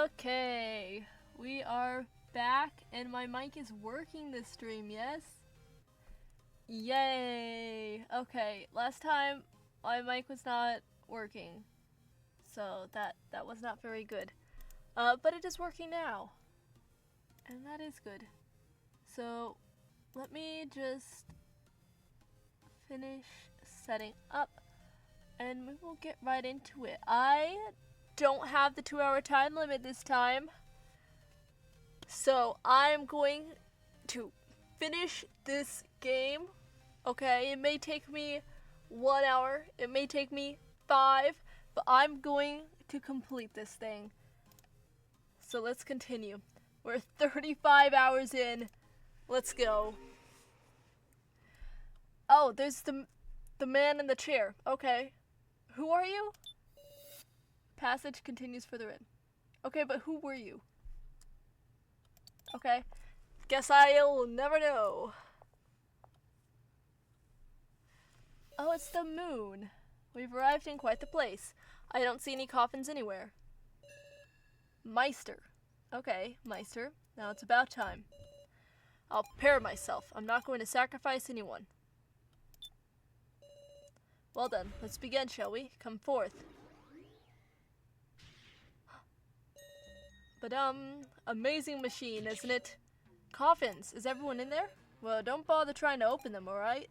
Okay, we are back and my mic is working this stream, yes? Yay! Okay, last time my mic was not working, so that was not very good. But it is working now, and that is good. So let me just finish setting up and we will get right into it. I don't have the 2-hour time limit this time, so I'm going to finish this game. Okay, it may take me 1 hour, it may take me 5, but I'm going to complete this thing. So let's continue. We're 35 hours in. Let's go. Oh, there's the man in the chair. Okay. Who are you? Passage continues further in. Okay, but who were you? Okay. Guess I'll never know. Oh, it's the moon. We've arrived in quite the place. I don't see any coffins anywhere. Meister. Okay, Meister. Now it's about time. I'll prepare myself. I'm not going to sacrifice anyone. Well then, let's begin, shall we? Come forth. But amazing machine, isn't it? Coffins. Is everyone in there? Well, don't bother trying to open them, alright?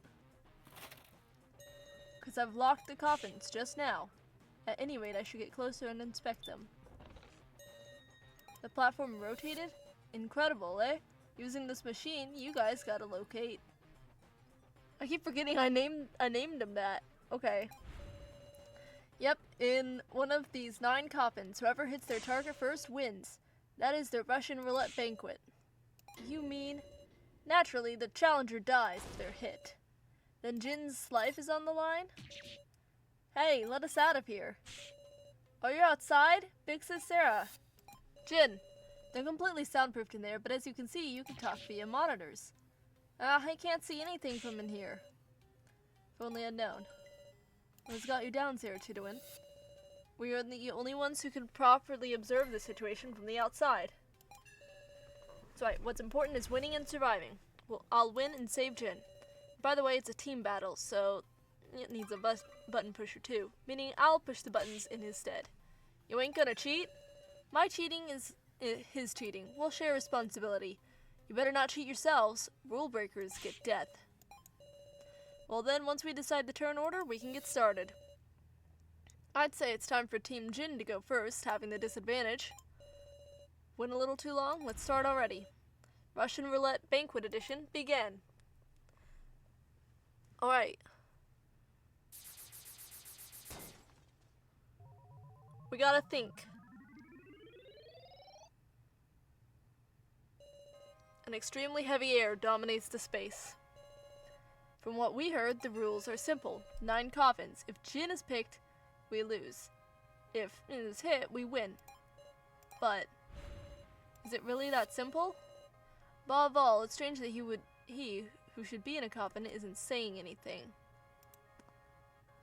Because I've locked the coffins just now. At any rate, I should get closer and inspect them. The platform rotated? Incredible, eh? Using this machine, you guys gotta locate. I keep forgetting I named him that. Okay. Yep, in one of these 9 coffins, whoever hits their target first wins. That is the Russian roulette banquet. You mean? Naturally, the challenger dies if they're hit. Then Jin's life is on the line? Hey, let us out of here. Oh, you're outside? Big Sis Sarah. Jin, they're completely soundproofed in there, but as you can see, you can talk via monitors. I can't see anything from in here. If only I'd known. What's got you down, Sarah Chidowin? We are the only ones who can properly observe the situation from the outside. That's right, what's important is winning and surviving. Well, I'll win and save Jin. By the way, it's a team battle, so it needs a button pusher too, meaning I'll push the buttons in his stead. You ain't gonna cheat? My cheating is his cheating. We'll share responsibility. You better not cheat yourselves. Rule breakers get death. Well then, once we decide the turn order, we can get started. I'd say it's time for Team Jin to go first, having the disadvantage. Went a little too long? Let's start already. Russian Roulette Banquet Edition, begin. Alright. We gotta think. An extremely heavy air dominates the space. From what we heard, the rules are simple. 9 coffins. If Jin is picked, we lose. If it is hit, we win. But is it really that simple? Above all, it's strange that he who should be in a coffin isn't saying anything.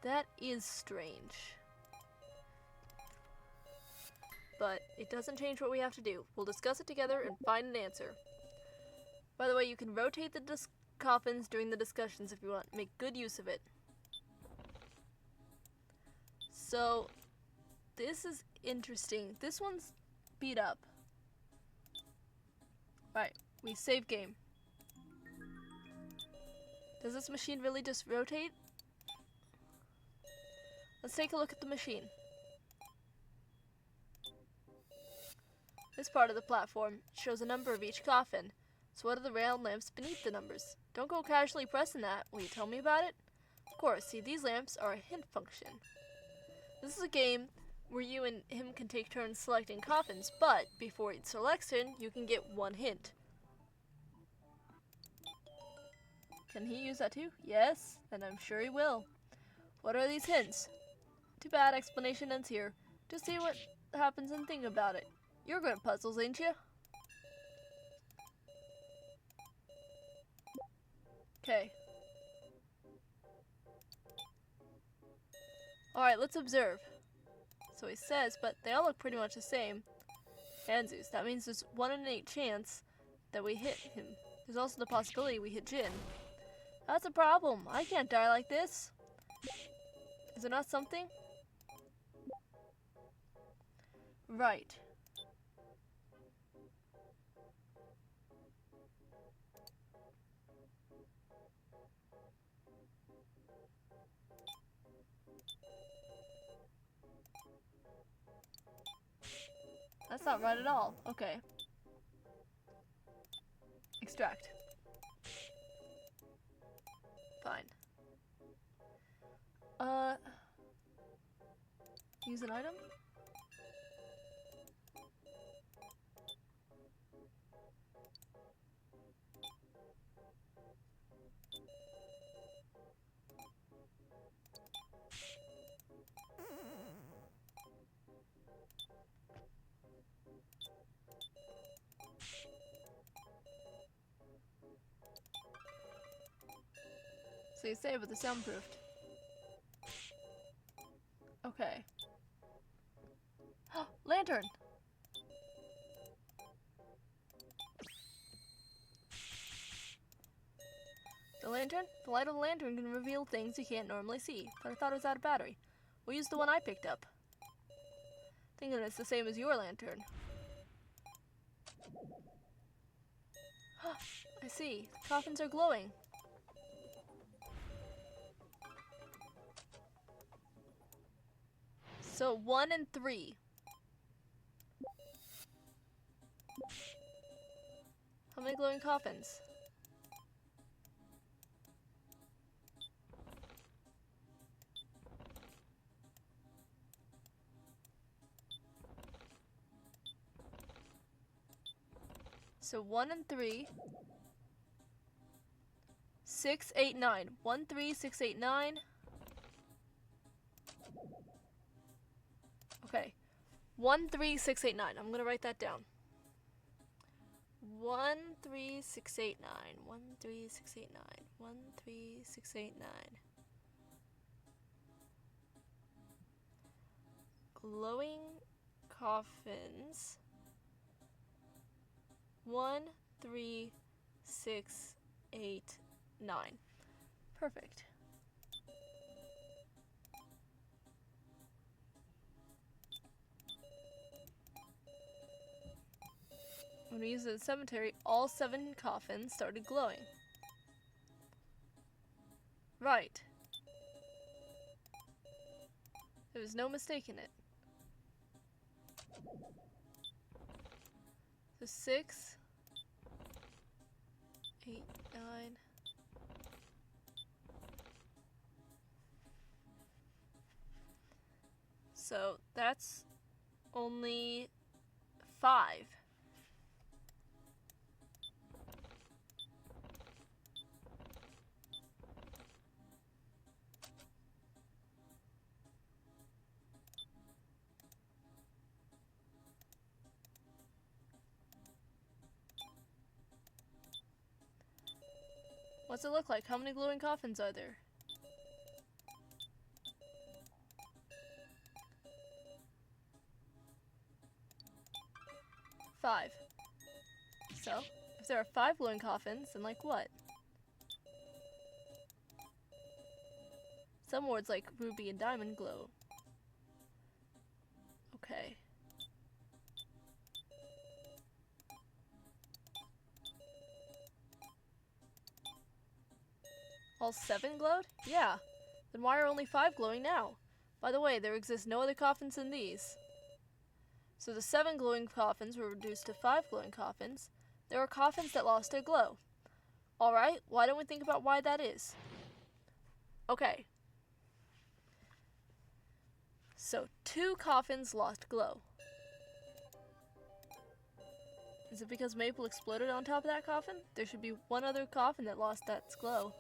That is strange. But it doesn't change what we have to do. We'll discuss it together and find an answer. By the way, you can rotate the coffins during the discussions if you want. Make good use of it. So, this is interesting. This one's beat up. Right, we save game. Does this machine really just rotate? Let's take a look at the machine. This part of the platform shows a number of each coffin. So what are the round lamps beneath the numbers? Don't go casually pressing that. Will you tell me about it? Of course, see, these lamps are a hint function. This is a game where you and him can take turns selecting coffins, but before each selection, you can get 1 hint. Can he use that too? Yes, and I'm sure he will. What are these hints? Too bad, explanation ends here. Just see what happens and think about it. You're good at puzzles, ain't you? Okay. Alright, let's observe. So he says, but they all look pretty much the same. Hanzus. That means there's 1 in 8 chance that we hit him. There's also the possibility we hit Jin. That's a problem. I can't die like this. Is there not something? Right. That's not right at all. Okay. Extract. Fine. Use an item? So you say, but the soundproofed. Okay. Lantern! The lantern? The light of the lantern can reveal things you can't normally see, but I thought it was out of battery. We'll use the one I picked up. Thinking it's the same as your lantern. I see. The coffins are glowing. So 1 and 3. How many glowing coffins? So 1 and 3. 6, 8, 9. 1, 3, 6, 8, 9. Okay. 1, 3, 6, 8, 9. I'm gonna write that down. 1, 3, 6, 8, 9. 1, 3, 6, 8, 9. 1, 3, 6, 8, 9. Glowing coffins. 1, 3, 6, 8, 9. Perfect. When we used it at the cemetery, all 7 coffins started glowing. Right. There was no mistaking it. So 6, 8, 9. So that's only 5. What's it look like? How many glowing coffins are there? Five. So, if there are 5 glowing coffins, then like what? Some words like ruby and diamond glow. Okay. All 7 glowed? Yeah. Then why are only 5 glowing now? By the way, there exist no other coffins than these. So the 7 glowing coffins were reduced to 5 glowing coffins. There are coffins that lost their glow. Alright, why don't we think about why that is? Okay. So 2 coffins lost glow. Is it because Maple exploded on top of that coffin? There should be one other coffin that lost that glow.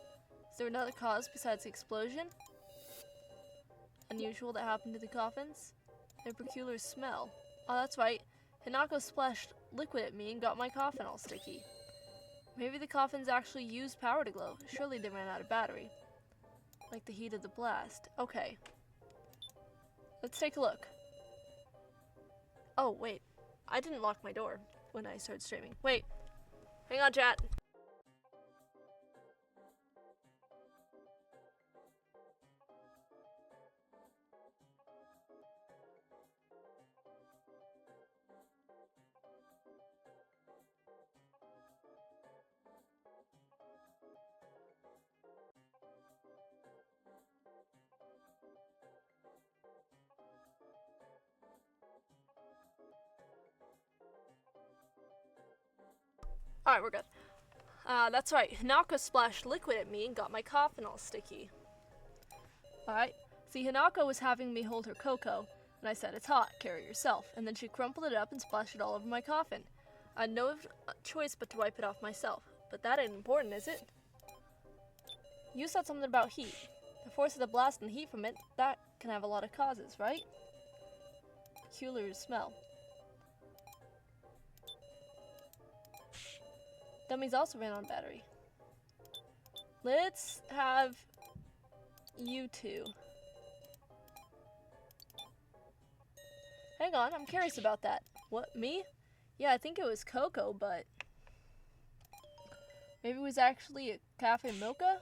Is there another cause besides the explosion? Unusual that happened to the coffins? Their peculiar smell. Oh, that's right. Hinako splashed liquid at me and got my coffin all sticky. Maybe the coffins actually used power to glow. Surely they ran out of battery. Like the heat of the blast. Okay. Let's take a look. Oh, wait. I didn't lock my door when I started streaming. Wait. Hang on, chat. Alright, we're good. That's right. Hanako splashed liquid at me and got my coffin all sticky. Alright. See, Hanako was having me hold her cocoa, and I said, "It's hot, carry it yourself." And then she crumpled it up and splashed it all over my coffin. I had no choice but to wipe it off myself. But that ain't important, is it? You said something about heat. The force of the blast and the heat from it, that can have a lot of causes, right? Peculiar smell. Dummies also ran on battery. Let's have you two. Hang on, I'm curious about that. What, me? Yeah, I think it was Coco, but maybe it was actually a cafe mocha?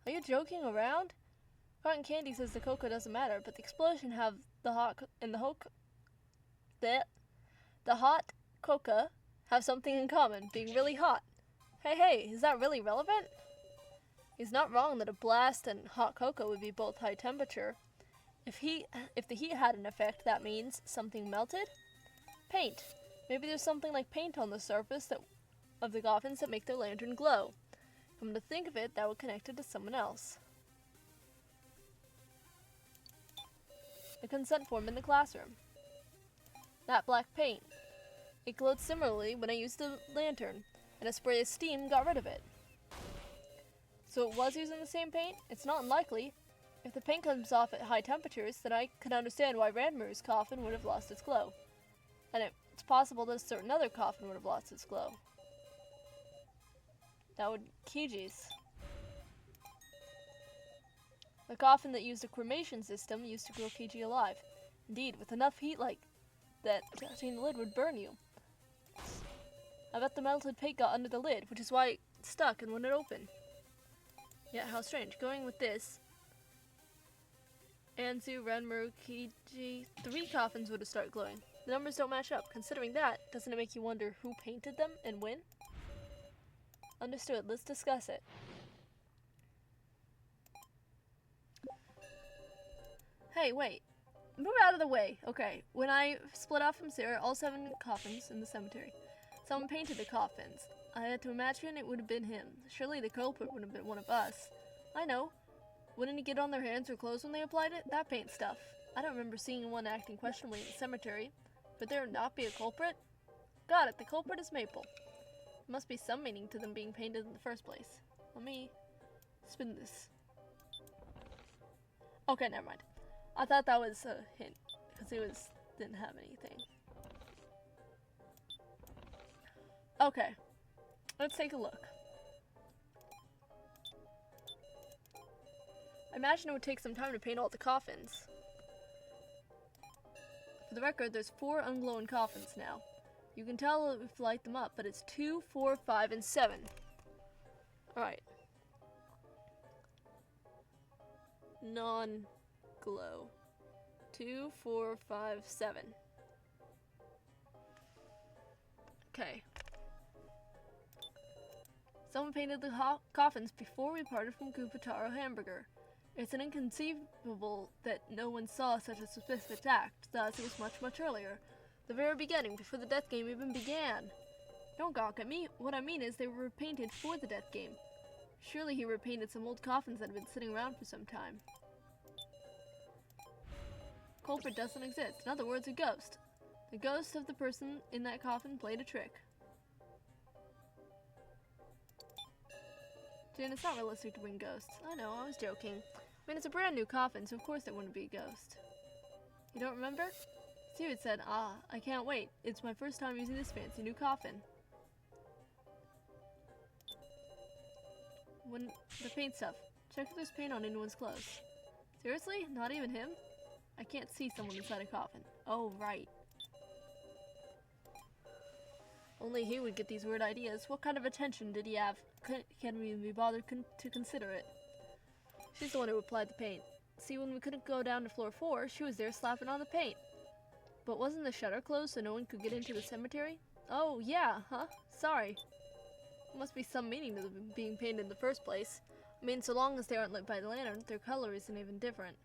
Are you joking around? Cotton Candy says the cocoa doesn't matter, but the explosion have the hot the hot coca have something in common, being really hot. Hey, is that really relevant? He's not wrong that a blast and hot cocoa would be both high temperature. If the heat had an effect, that means something melted? Paint. Maybe there's something like paint on the surface of the coffins that make their lantern glow. Come to think of it, that would connect it to someone else. The consent form in the classroom. That black paint. It glowed similarly when I used the lantern, and a spray of steam got rid of it. So it was using the same paint? It's not unlikely. If the paint comes off at high temperatures, then I can understand why Ranmu's coffin would have lost its glow. And it's possible that a certain other coffin would have lost its glow. That would Kiji's. The coffin that used a cremation system used to grow Kiji alive. Indeed, with enough heat like that, touching the lid would burn you. I bet the melted paint got under the lid, which is why it stuck and wouldn't open. Yeah, how strange. Going with this, Anzu, Renmu, Kiji, 3 coffins would have started glowing. The numbers don't match up. Considering that, doesn't it make you wonder who painted them and when? Understood. Let's discuss it. Hey, wait. Move out of the way. Okay, when I split off from Sarah, all 7 coffins in the cemetery. Someone painted the coffins. I had to imagine it would have been him. Surely the culprit would have been one of us. I know. Wouldn't he get on their hands or clothes when they applied it? That paint stuff. I don't remember seeing one acting questionably in the cemetery. Could there not be a culprit? Got it. The culprit is Maple. There must be some meaning to them being painted in the first place. Let me spin this. Okay, never mind. I thought that was a hint, because it didn't have anything. Okay, let's take a look. I imagine it would take some time to paint all the coffins. For the record, there's 4 unglowing coffins now. You can tell if you light them up, but it's 2, 4, 5, and 7. Alright. Non-glow. 2, 4, 5, 7. Okay. Someone painted the coffins before we parted from Kupataro Hamburger. It's an inconceivable that no one saw such a specific act, thus it was much earlier. The very beginning, before the death game even began. Don't gawk at me. What I mean is they were painted for the death game. Surely he repainted some old coffins that had been sitting around for some time. Culprit doesn't exist. In other words, a ghost. The ghost of the person in that coffin played a trick. Jen, it's not realistic to bring ghosts. I know, I was joking. I mean, it's a brand new coffin, so of course it wouldn't be a ghost. You don't remember? Stewart said, I can't wait. It's my first time using this fancy new coffin. When the paint stuff. Check if there's paint on anyone's clothes. Seriously? Not even him? I can't see someone inside a coffin. Oh, right. Only he would get these weird ideas. What kind of attention did he have? Can we be bothered to consider it? She's the one who applied the paint. See, when we couldn't go down to floor 4, she was there slapping on the paint. But wasn't the shutter closed so no one could get into the cemetery? Oh, yeah, huh? Sorry. There must be some meaning to them being painted in the first place. I mean, so long as they aren't lit by the lantern, their color isn't even different.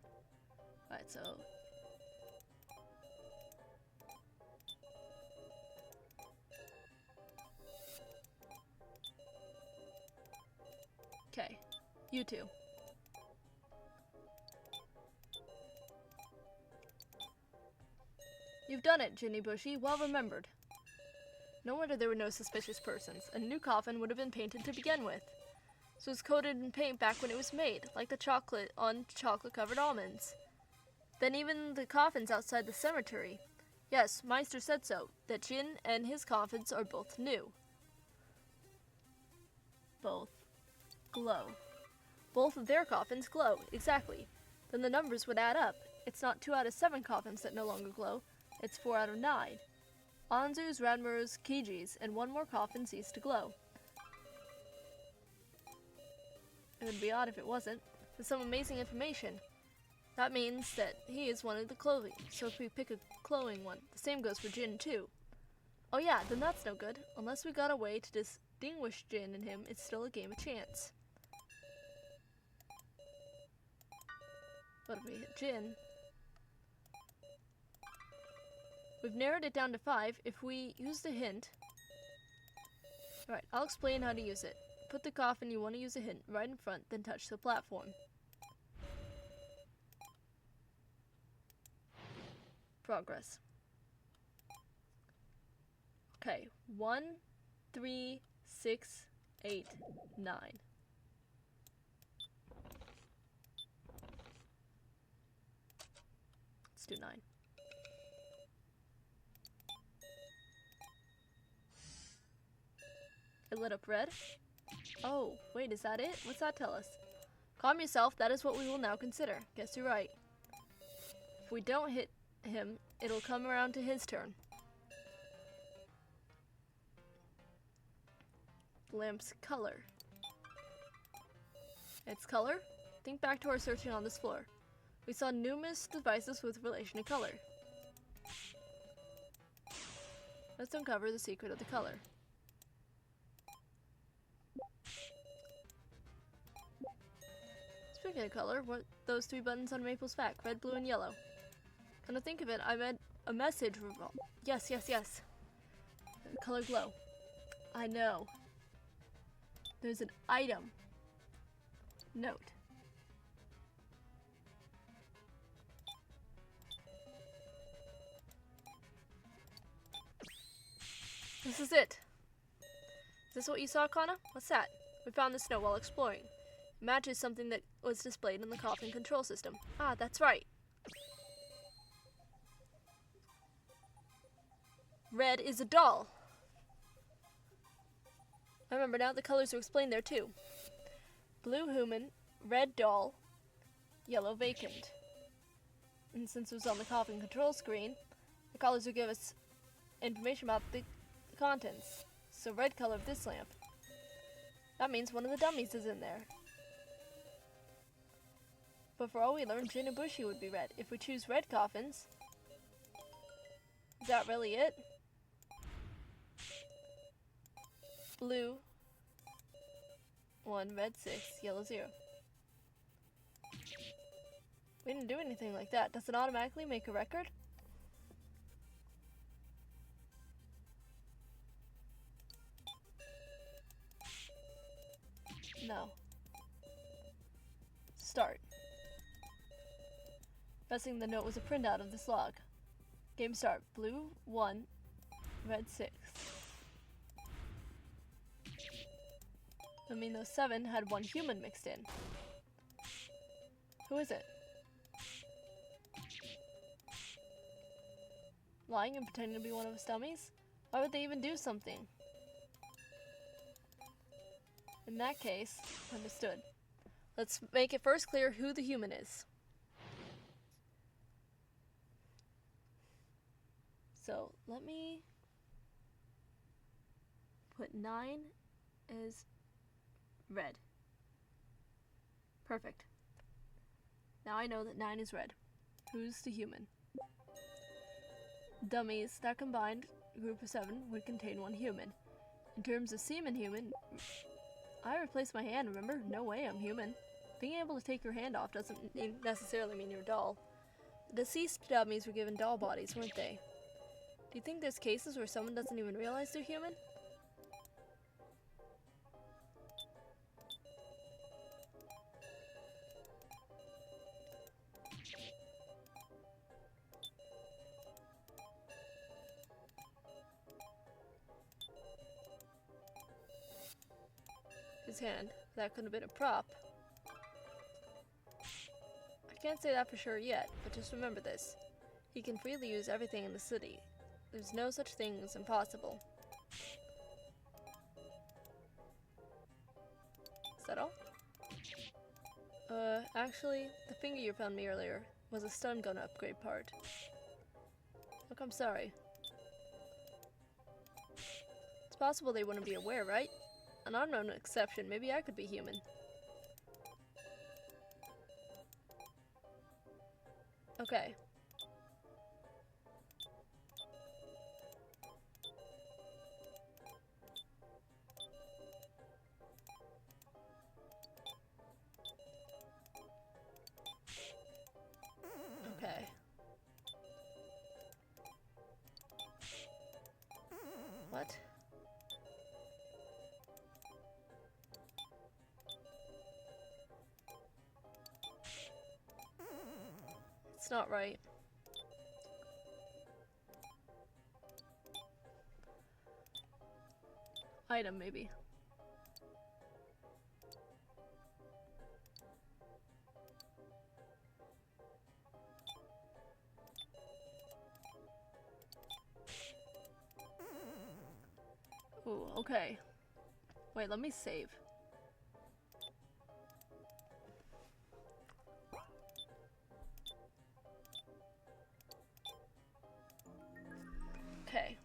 Alright, so... Okay, you two. You've done it, Ginny Bushy. Well remembered. No wonder there were no suspicious persons. A new coffin would have been painted to begin with. So it was coated in paint back when it was made, like the chocolate on chocolate-covered almonds. Then even the coffins outside the cemetery. Yes, Meister said so, that Jin and his coffins are both new. Both glow. Both of their coffins glow, exactly. Then the numbers would add up. It's not 2 out of 7 coffins that no longer glow. It's 4 out of 9. Anzu's, Ranmaru's, Kiji's, and 1 more coffin ceased to glow. It would be odd if it wasn't. There's some amazing information. That means that he is one of the clothing, so if we pick a glowing one, the same goes for Jin too. Oh yeah, then that's no good. Unless we got a way to distinguish Jin and him, it's still a game of chance. But if we hit Jin... We've narrowed it down to 5 if we use the hint. Alright, I'll explain how to use it. Put the coffin you want to use a hint right in front, then touch the platform. Progress. Okay, 1, 3, 6, 8, 9. Let's do 9. It lit up red. Oh, wait, is that it? What's that tell us? Calm yourself, that is what we will now consider. Guess you're right. If we don't hit him, it'll come around to his turn. The lamp's color. Its color? Think back to our searching on this floor. We saw numerous devices with relation to color. Let's uncover the secret of the color. Speaking of color, what those 3 buttons on Maple's back? Red, blue, and yellow. Come to think of it, I read a message. Yes. Color glow. I know. There's an item. Note. This is it. Is this what you saw, Kana? What's that? We found this note while exploring. It matches something that was displayed in the coffin control system. Ah, that's right. Red is a doll. I remember now, the colors are explained there too. Blue human, red doll, yellow vacant. And since it was on the coffin control screen, the colors will give us information about the contents. So red color of this lamp. That means one of the dummies is in there. But for all we learn, Jin and Bushy would be red. If we choose red coffins, is that really it? Blue 1, red 6, yellow 0. We didn't do anything like that. Does it automatically make a record? No. Start. Guessing the note was a printout of this log. Game start. Blue 1, red 6. I mean, those 7 had 1 human mixed in. Who is it? Lying and pretending to be one of his dummies? Why would they even do something? In that case, understood. Let's make it first clear who the human is. So, let me... put 9 as red. Perfect. Now I know that 9 is red. Who's the human? Dummies that combined group of 7 would contain 1 human. In terms of semen human, I replaced my hand, remember? No way I'm human. Being able to take your hand off doesn't necessarily mean you're doll. The deceased dummies were given doll bodies, weren't they? Do you think there's cases where someone doesn't even realize they're human? His hand. That could have been a prop. I can't say that for sure yet, but just remember this. He can freely use everything in the city. There's no such thing as impossible. Is that all? Actually, the finger you found me earlier was a stun gun upgrade part. Look, I'm sorry. It's possible they wouldn't be aware, right? And I'm no exception. Maybe I could be human. Okay. Okay. What? It's not right. Item, maybe. Ooh, okay. Wait, let me save. Okay.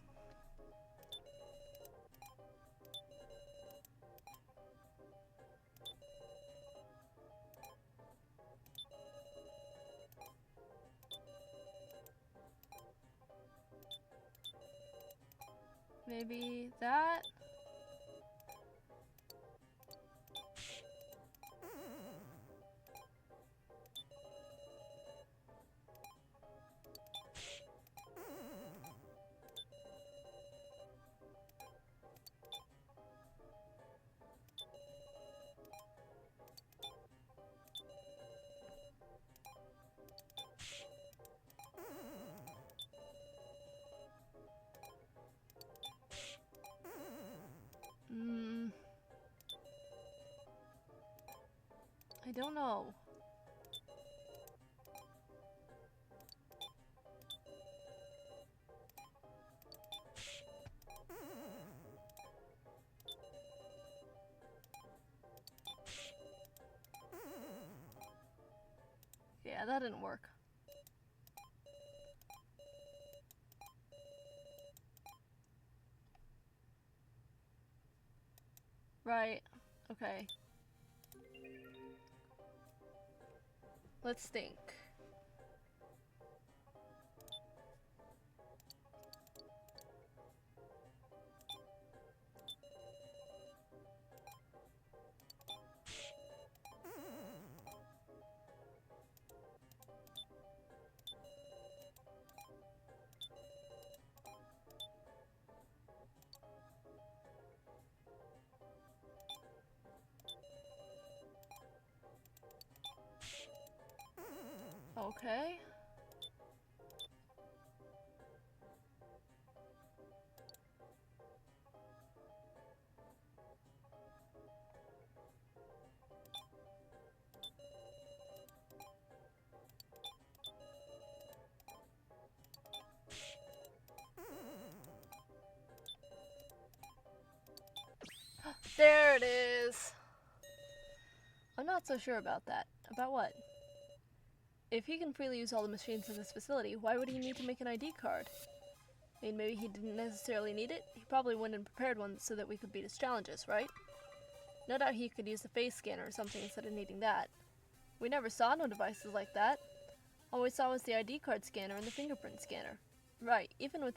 Maybe that? I don't know. Yeah, that didn't work. Right. Okay. Let's think. Okay. There it is. I'm not so sure about that. About what? If he can freely use all the machines in this facility, why would he need to make an ID card? I mean, maybe he didn't necessarily need it. He probably went and prepared one so that we could beat his challenges, right? No doubt he could use the face scanner or something instead of needing that. We never saw no devices like that. All we saw was the ID card scanner and the fingerprint scanner. Right, even with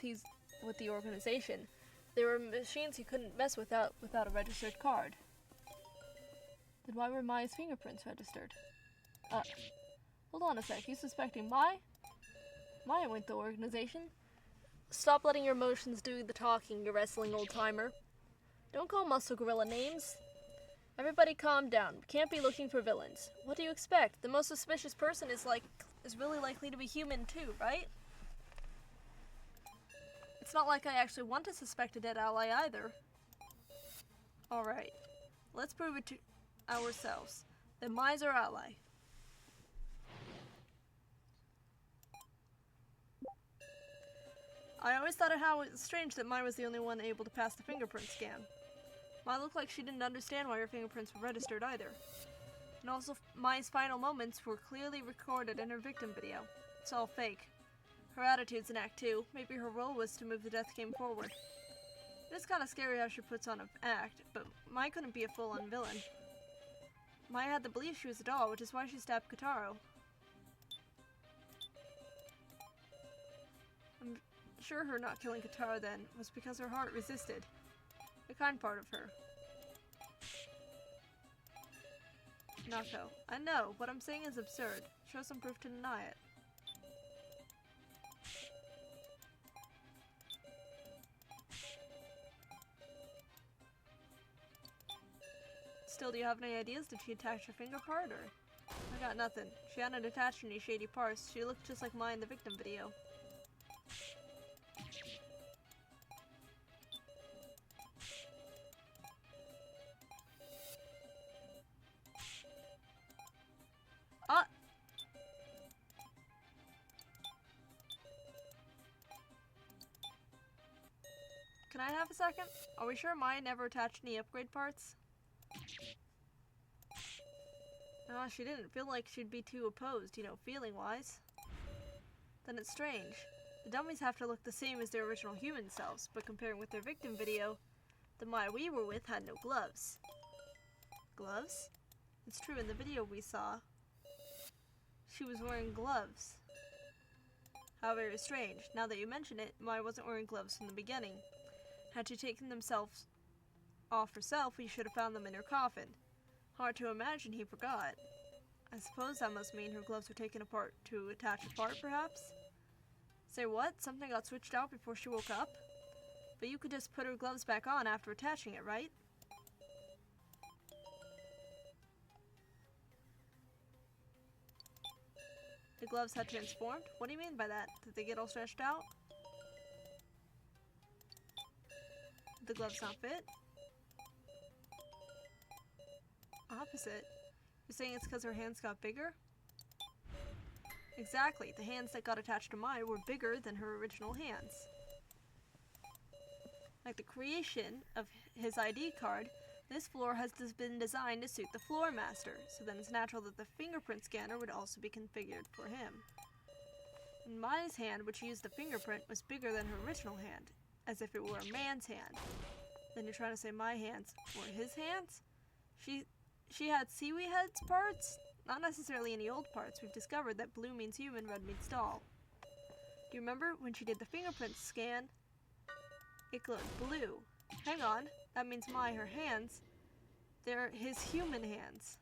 the organization, there were machines you couldn't mess with without a registered card. Then why were Maya's fingerprints registered? Hold on a sec, you suspecting Maya? Maya went to the organization. Stop letting your emotions do the talking, you wrestling old-timer. Don't call Muscle Gorilla names. Everybody calm down. We can't be looking for villains. What do you expect? The most suspicious person is really likely to be human too, right? It's not like I actually want to suspect a dead ally either. Alright. Let's prove it to ourselves. That Maya's our ally. I always thought it was strange that Maya was the only one able to pass the fingerprint scan. Maya looked like she didn't understand why her fingerprints were registered either. And also, Maya's final moments were clearly recorded in her victim video. It's all fake. Her attitude's an act too. Maybe her role was to move the death game forward. It is kind of scary how she puts on an act, but Maya couldn't be a full-on villain. Maya had to believe she was a doll, which is why she stabbed Kataro. I'm sure her not killing Kataro then was because her heart resisted. The kind part of her. Nako, I know, what I'm saying is absurd. Show some proof to deny it. Still, do you have any ideas? Did she attach her finger part, or? I got nothing. She hadn't attached any shady parts. She looked just like Maya in the victim video. Can I have a second? Are we sure Maya never attached any upgrade parts? No, she didn't feel like she'd be too opposed, feeling-wise. Then it's strange. The dummies have to look the same as their original human selves, but comparing with their victim video, the Maya we were with had no gloves. Gloves? It's true, in the video we saw, she was wearing gloves. How very strange. Now that you mention it, Maya wasn't wearing gloves from the beginning. Had she taken themselves off herself, we should have found them in her coffin. Hard to imagine he forgot. I suppose that must mean her gloves were taken apart to attach a part, perhaps? Say what? Something got switched out before she woke up? But you could just put her gloves back on after attaching it, right? The gloves had transformed? What do you mean by that? Did they get all stretched out? Did the gloves not fit? Opposite. You're saying it's because her hands got bigger? Exactly. The hands that got attached to Maya were bigger than her original hands. Like the creation of his ID card, this floor has been designed to suit the floor master, so then it's natural that the fingerprint scanner would also be configured for him. And Maya's hand, which used the fingerprint, was bigger than her original hand, as if it were a man's hand. Then you're trying to say my hands were his hands? She had seaweed heads parts? Not necessarily any old parts. We've discovered that blue means human, red means doll. Do you remember when she did the fingerprint scan? It glowed blue. Hang on, that means her hands, they're his human hands.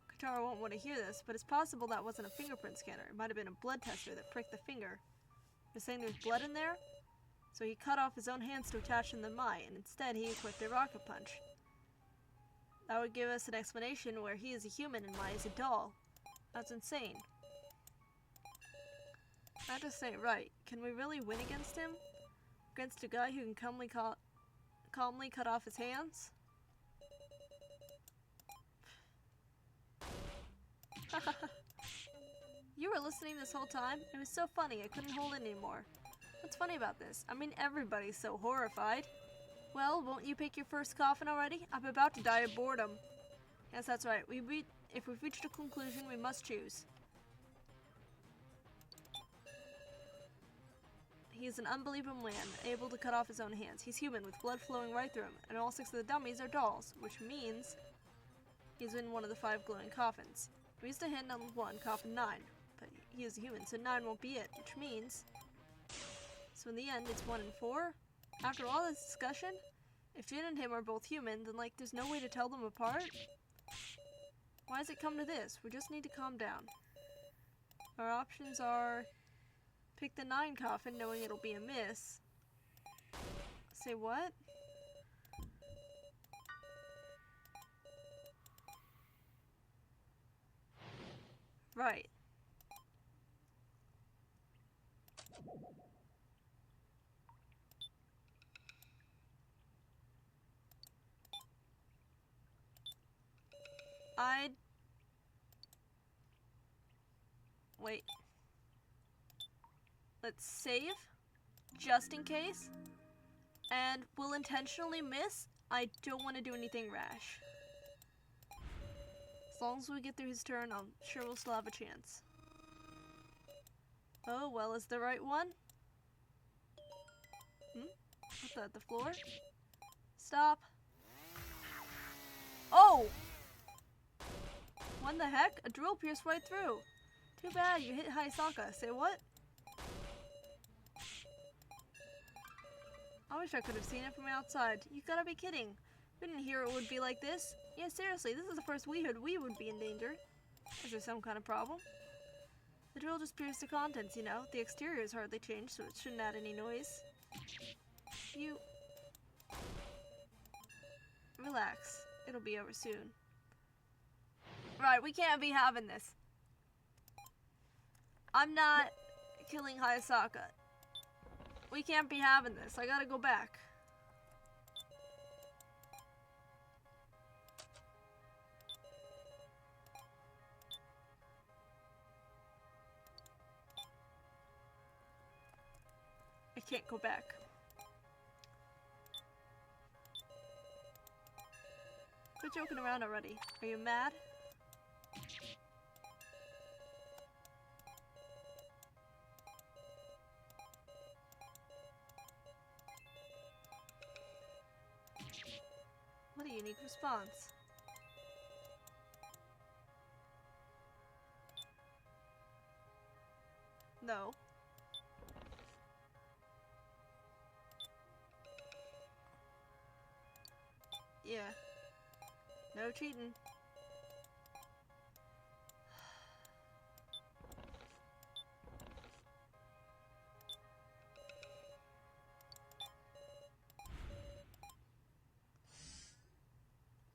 Katara won't want to hear this, but it's possible that wasn't a fingerprint scanner. It might have been a blood tester that pricked the finger. You're saying there's blood in there? So he cut off his own hands to attach them to Mai, and instead he equipped a rocket punch. That would give us an explanation where he is a human and Mai is a doll. That's insane. That just ain't right. Can we really win against him? Against a guy who can calmly cut off his hands? You were listening this whole time? It was so funny, I couldn't hold it anymore. What's funny about this? I mean, everybody's so horrified. Well, won't you pick your first coffin already? I'm about to die of boredom. Yes, that's right. If we've reached a conclusion, we must choose. He's an unbelievable man, able to cut off his own hands. He's human, with blood flowing right through him, and all 6 of the dummies are dolls, which means he's in one of the 5 glowing coffins. We used to hand on 1, coffin 9, but he is a human, so 9 won't be it, which means... So in the end, it's 1 and 4? After all this discussion, if Jin and him are both human, then like, there's no way to tell them apart? Why has it come to this? We just need to calm down. Our options are... Pick the 9 coffin, knowing it'll be a miss. Say what? Right. Wait. Let's save, just in case. And we'll intentionally miss. I don't want to do anything rash. As long as we get through his turn, I'm sure we'll still have a chance. Oh, well, is the right one? What's that, the floor? Stop. Oh! What the heck? A drill pierced right through. Too bad you hit Hayasaka. Say what? I wish I could have seen it from outside. You gotta be kidding. We didn't hear it would be like this. Yeah, seriously, this is the first we heard we would be in danger. Is there some kind of problem? The drill just pierced the contents, you know. The exterior is hardly changed, so it shouldn't add any noise. You... Relax. It'll be over soon. Right, we can't be having this. I'm not killing Hayasaka. We can't be having this. I gotta go back. I can't go back. Quit joking around already. Are you mad? What a unique response. No. Yeah. No cheating.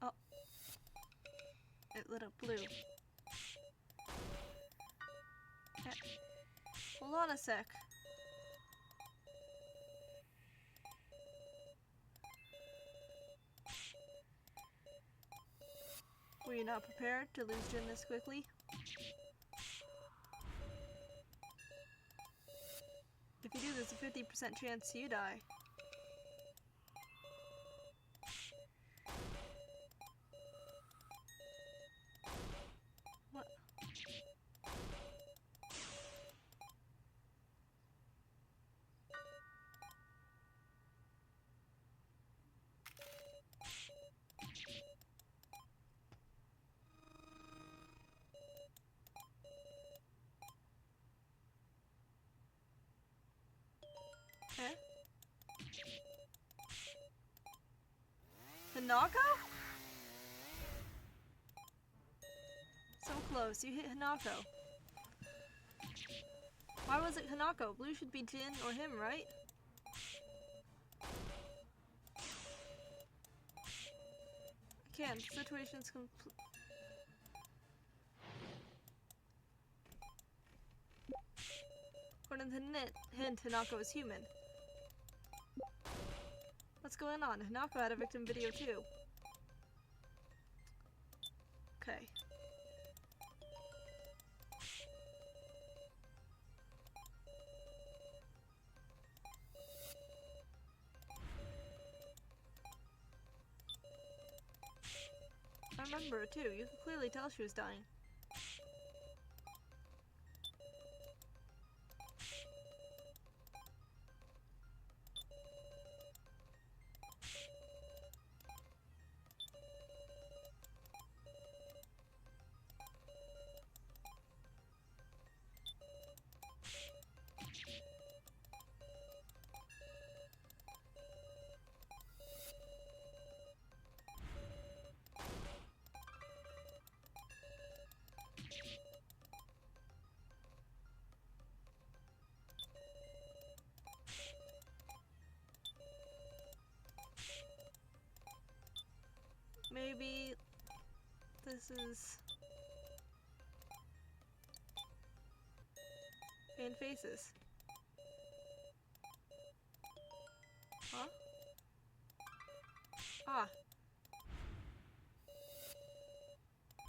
Oh. It lit up blue. Hold on a sec. Were you not prepared to lose Jin this quickly? If you do, there's a 50% chance you die. What? Okay. Hanako? So close, you hit Hanako. Why was it Hanako? Blue should be Jin or him, right? I can't, the situation's complete. According to the hint, Hanako is human. What's going on? Hanako had a victim video too. Okay. I remember her too. You could clearly tell she was dying. maybe this is and faces. Huh? Ah.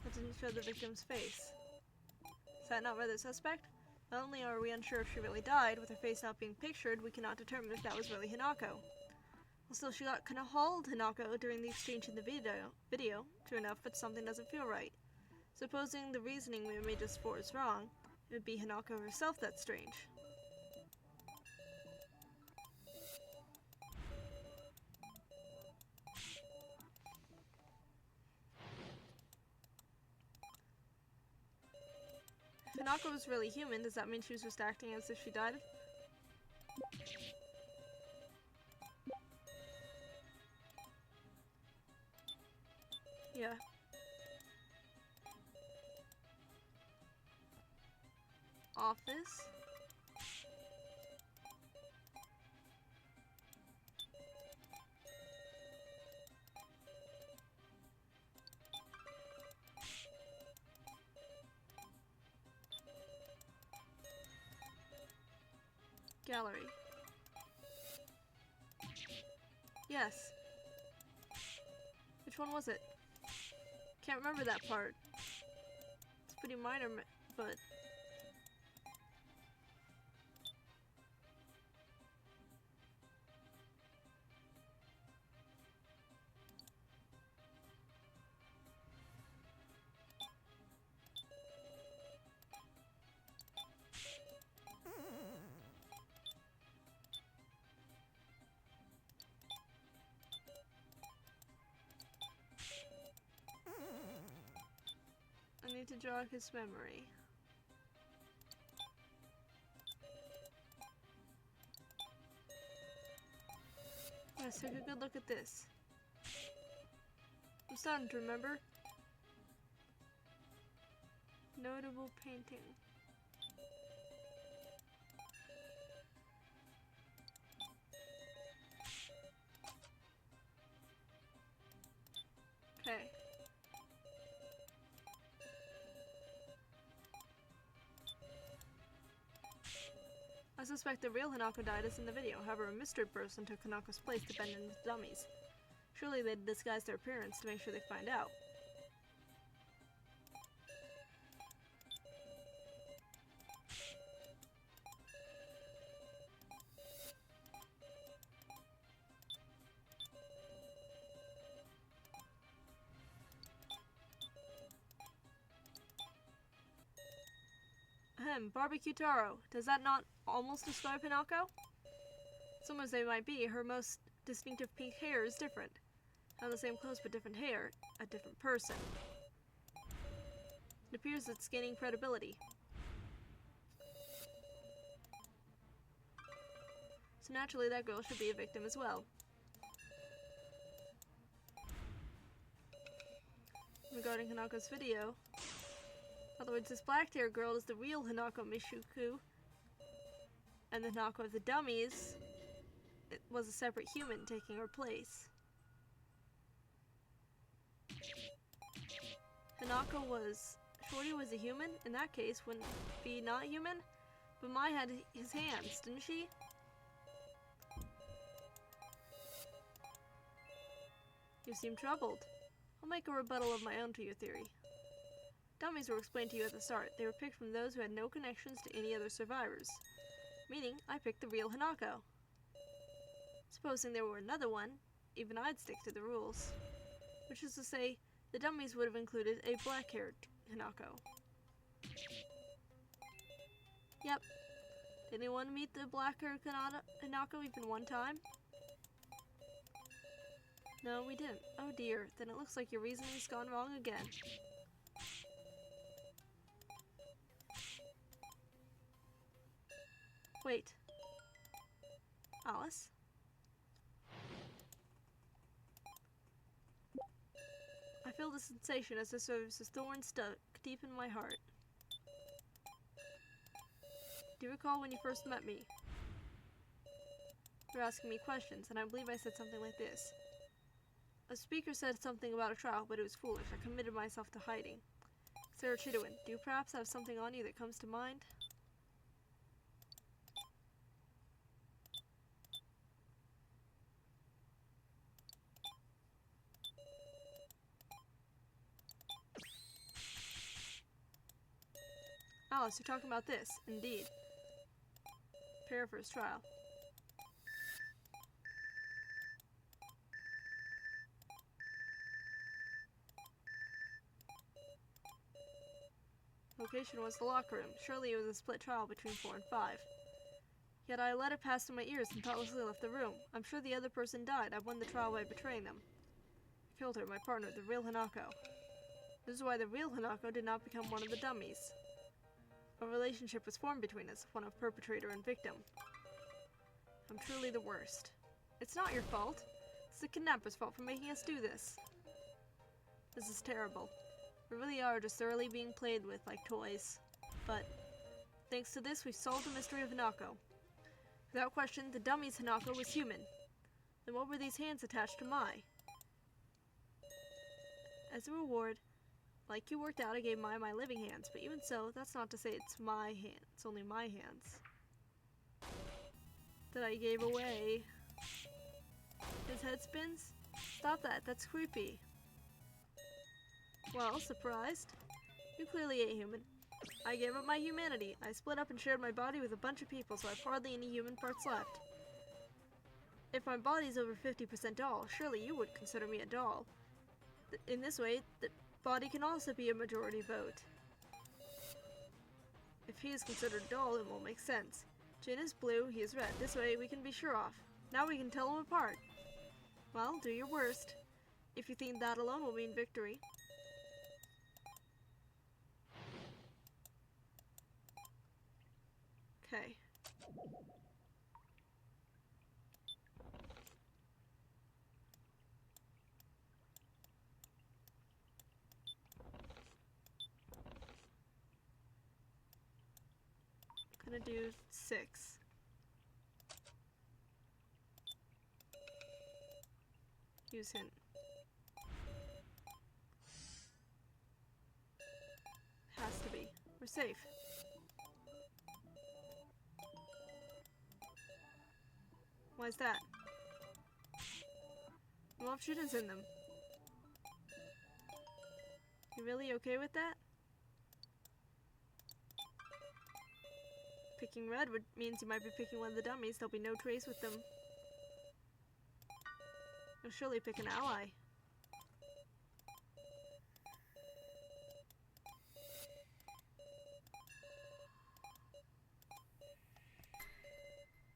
That didn't show the victim's face. Is that not rather suspect? Not only are we unsure if she really died, with her face not being pictured, we cannot determine if that was really Hinako. Well, still, she got called Hinako during the exchange in the video. True enough, but something doesn't feel right. Supposing the reasoning we made just for is wrong, it would be Hinako herself that's strange. If Hinako was really human, does that mean she was just acting as if she died? Yeah. Office. Gallery. Yes. Which one was it? Can't remember that part. It's pretty minor, but... I need to jog his memory. Let's take a good look at this. I'm starting to remember. Notable painting. Okay. I suspect the real Hinako died as in the video. However, a mystery person took Hanako's place to bend into the dummies. Surely they disguised their appearance to make sure they find out. Ahem, barbecue taro. Does that not almost describe Hinako? Some as they might be, her most distinctive pink hair is different. Not the same clothes but different hair, a different person. It appears it's gaining credibility. So naturally that girl should be a victim as well. Regarding Hanako's video, in other words, this black-haired girl is the real Hinako Mishuku, and the Hinako of the dummies was a separate human taking her place. Shorty was a human? In that case, wouldn't be not human? But Mai had his hands, didn't she? You seem troubled. I'll make a rebuttal of my own to your theory. Dummies were explained to you at the start. They were picked from those who had no connections to any other survivors. Meaning, I picked the real Hinako. Supposing there were another one, even I'd stick to the rules. Which is to say, the dummies would have included a black-haired Hinako. Yep. Did anyone meet the black-haired Hinako even one time? No, we didn't. Oh dear, then it looks like your reasoning's gone wrong again. Wait. Alice? I feel the sensation as if there's a thorn stuck deep in my heart. Do you recall when you first met me? You were asking me questions, and I believe I said something like this. A speaker said something about a trial, but it was foolish. I committed myself to hiding. Sarah Chidowin, do you perhaps have something on you that comes to mind? Alice, you're talking about this. Indeed. Prepare for his trial. Location was the locker room. Surely it was a split trial between 4 and 5. Yet I let it pass through my ears and thoughtlessly left the room. I'm sure the other person died. I won the trial by betraying them. I killed her, my partner, the real Hanako. This is why the real Hanako did not become one of the dummies. A relationship was formed between us, one of perpetrator and victim. I'm truly the worst. It's not your fault. It's the kidnapper's fault for making us do this. This is terrible. We really are just thoroughly being played with like toys. But thanks to this, we've solved the mystery of Hanako. Without question, the dummy's Hanako was human. Then what were these hands attached to Mai? As a reward, like you worked out, I gave Mai my living hands, but even so, that's not to say it's my hands. It's only my hands. That I gave away. His head spins? Stop that, that's creepy. Well, surprised? You clearly ain't human. I gave up my humanity. I split up and shared my body with a bunch of people, so I've hardly any human parts left. If my body's over 50% doll, surely you would consider me a doll. In this way, the body can also be a majority vote. If he is considered a doll, it won't make sense. Jin is blue, he is red. This way we can be sure off. Now we can tell them apart. Well, do your worst. If you think that alone will mean victory. Okay. Gonna do 6. Use hint. Has to be. We're safe. Why is that? We'll have students in them. You really okay with that? Picking red means you might be picking one of the dummies. There'll be no trace with them. You'll surely pick an ally.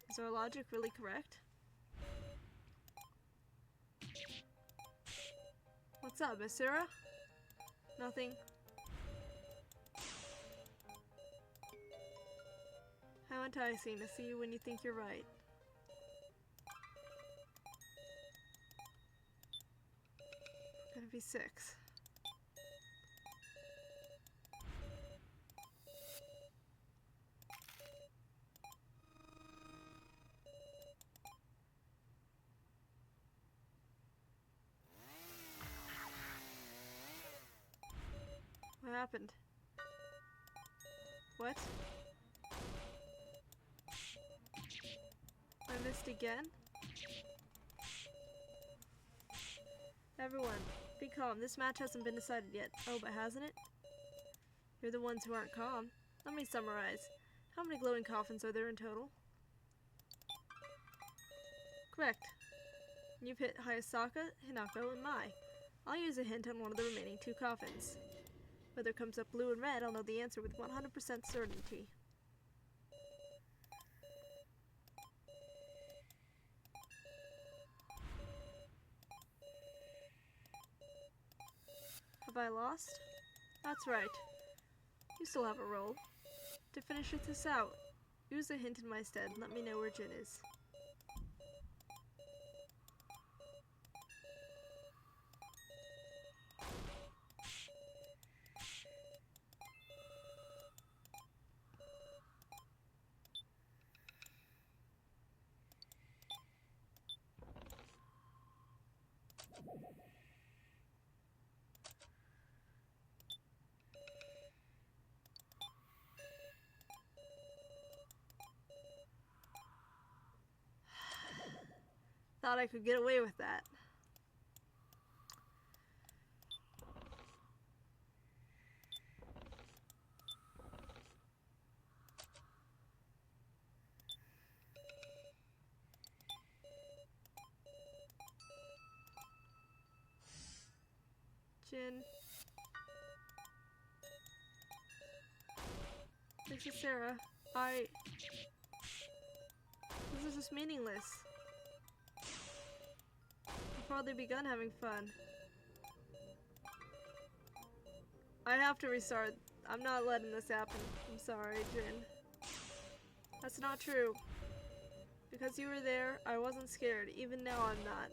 Is our logic really correct? What's up, Miss Sarah? Nothing. How enticing to see you when you think you're right. Gonna be 6. What happened? What? I missed again? Everyone, be calm. This match hasn't been decided yet. Oh, but hasn't it? You're the ones who aren't calm. Let me summarize. How many glowing coffins are there in total? Correct. You've hit Hayasaka, Hinako, and Mai. I'll use a hint on one of the remaining 2 coffins. Whether it comes up blue and red, I'll know the answer with 100% certainty. Have I lost? That's right. You still have a role. To finish this out, use a hint in my stead and let me know where Jin is. Thought I could get away with that. Jin. This is Sarah. This is just meaningless. I've hardly begun having fun. I have to restart. I'm not letting this happen. I'm sorry, Jin. That's not true. Because you were there, I wasn't scared. Even now, I'm not.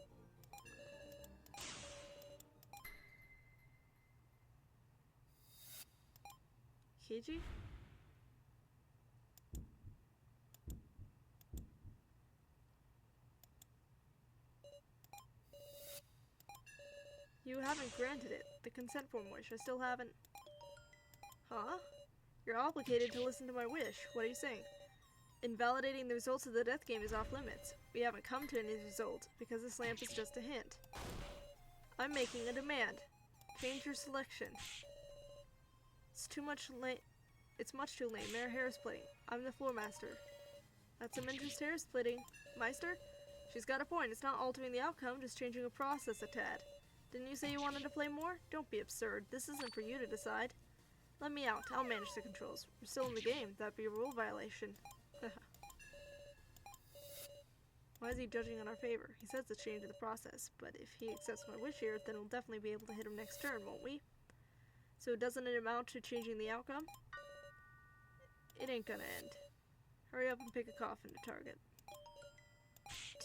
Kiji? You haven't granted it. The consent form wish. I still haven't... Huh? You're obligated to listen to my wish. What are you saying? Invalidating the results of the death game is off limits. We haven't come to any result, because this lamp is just a hint. I'm making a demand. Change your selection. It's much too late. Mere hair splitting. I'm the floor master. That's some interest hair splitting. Meister? She's got a point. It's not altering the outcome, just changing a process a tad. Didn't you say you wanted to play more? Don't be absurd. This isn't for you to decide. Let me out. I'll manage the controls. We're still in the game. That'd be a rule violation. Why is he judging in our favor? He says it's changing the process, but if he accepts my wish here, then we'll definitely be able to hit him next turn, won't we? So doesn't it amount to changing the outcome? It ain't gonna end. Hurry up and pick a coffin to target.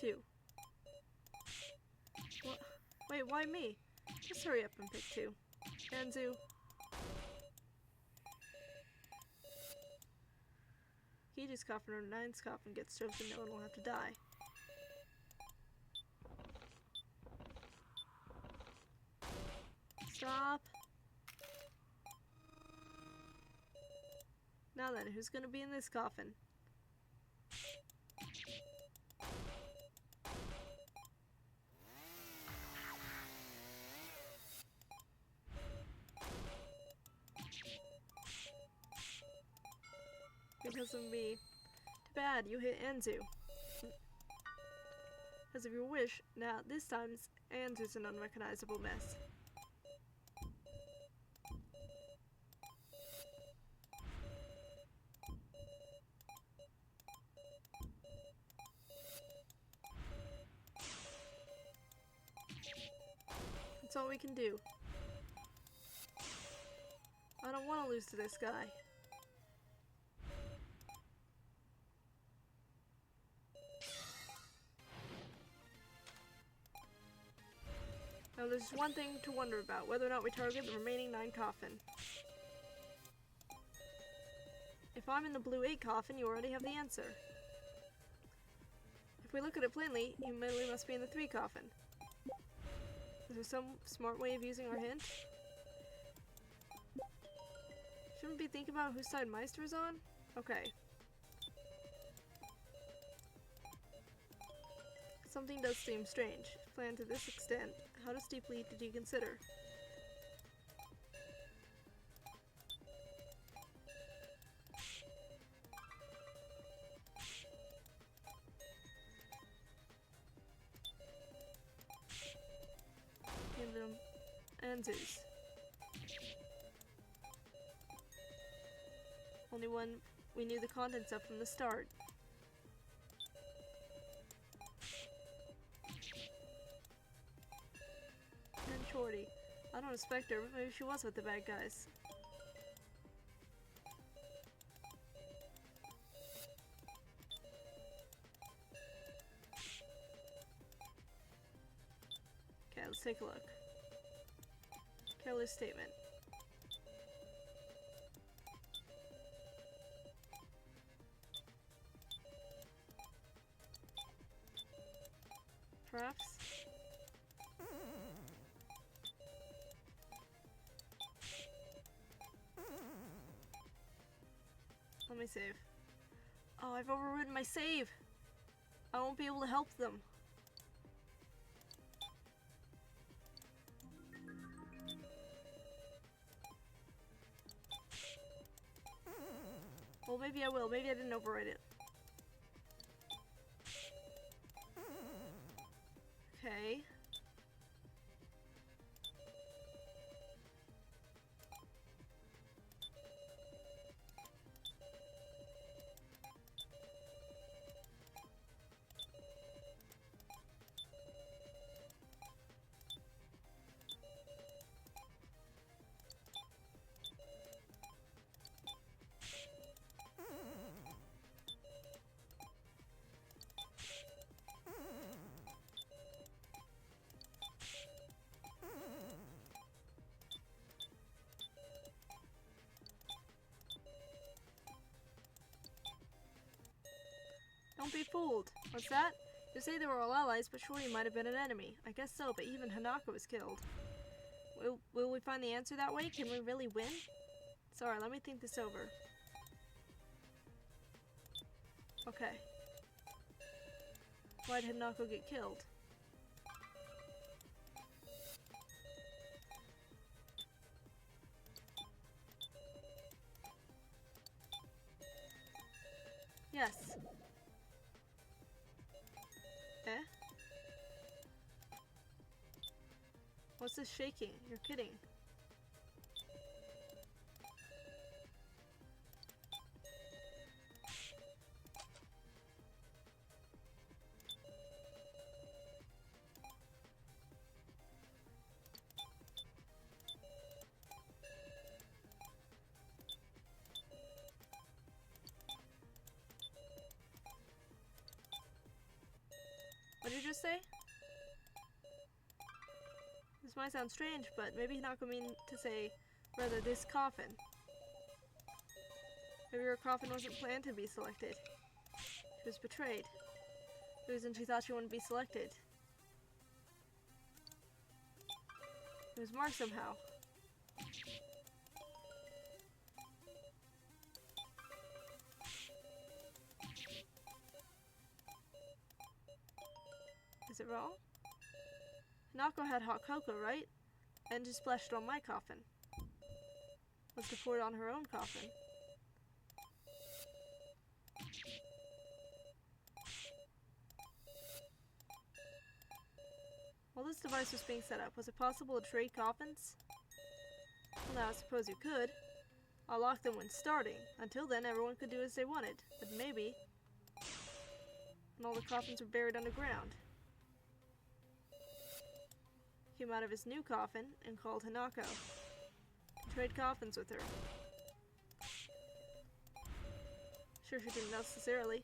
2. What? Wait, why me? Just hurry up and pick 2. Anzu. Kiji's coffin or 9's coffin gets chosen, no one will have to die. Stop. Now then, who's gonna be in this coffin? Because of me. Too bad, you hit Anzu. Because of your wish, now this time Anzu's an unrecognizable mess. That's all we can do. I don't want to lose to this guy. Now there's just one thing to wonder about, whether or not we target the remaining 9 coffin. If I'm in the blue 8 coffin, you already have the answer. If we look at it plainly, you immediately must be in the 3 coffin. Is there some smart way of using our hint? Shouldn't we think about whose side Meister is on? Okay. Something does seem strange. Planned to this extent, how deeply did you consider? Give them Anzus. Only one we knew the contents of from the start. And Shorty. I don't respect her, but maybe she was with the bad guys. Okay, let's take a look. Careless statement. Perhaps? Let me save. Oh, I've overridden my save! I won't be able to help them. Well, maybe I will. Maybe I didn't overwrite it. Okay. Don't be fooled. What's that? You say they were all allies, but Shorty might have been an enemy. I guess so, but even Hanako was killed. Will we find the answer that way? Can we really win? Sorry, let me think this over. Okay. Why'd Hanako get killed? Yes. Eh? What's this shaking? You're kidding. What did you just say? This might sound strange, but maybe Hanako mean to say, rather, this coffin. Maybe her coffin wasn't planned to be selected. She was betrayed. The reason she thought she wouldn't be selected. It was marked somehow. Is it wrong? Hanako had hot cocoa, right? And just splashed it on my coffin. Must have poured it on her own coffin. While this device was being set up, was it possible to trade coffins? Well, now I suppose you could. I'll lock them when starting. Until then, everyone could do as they wanted. But maybe... And all the coffins were buried underground. Came out of his new coffin and called Hanako to trade coffins with her. Sure, she didn't necessarily.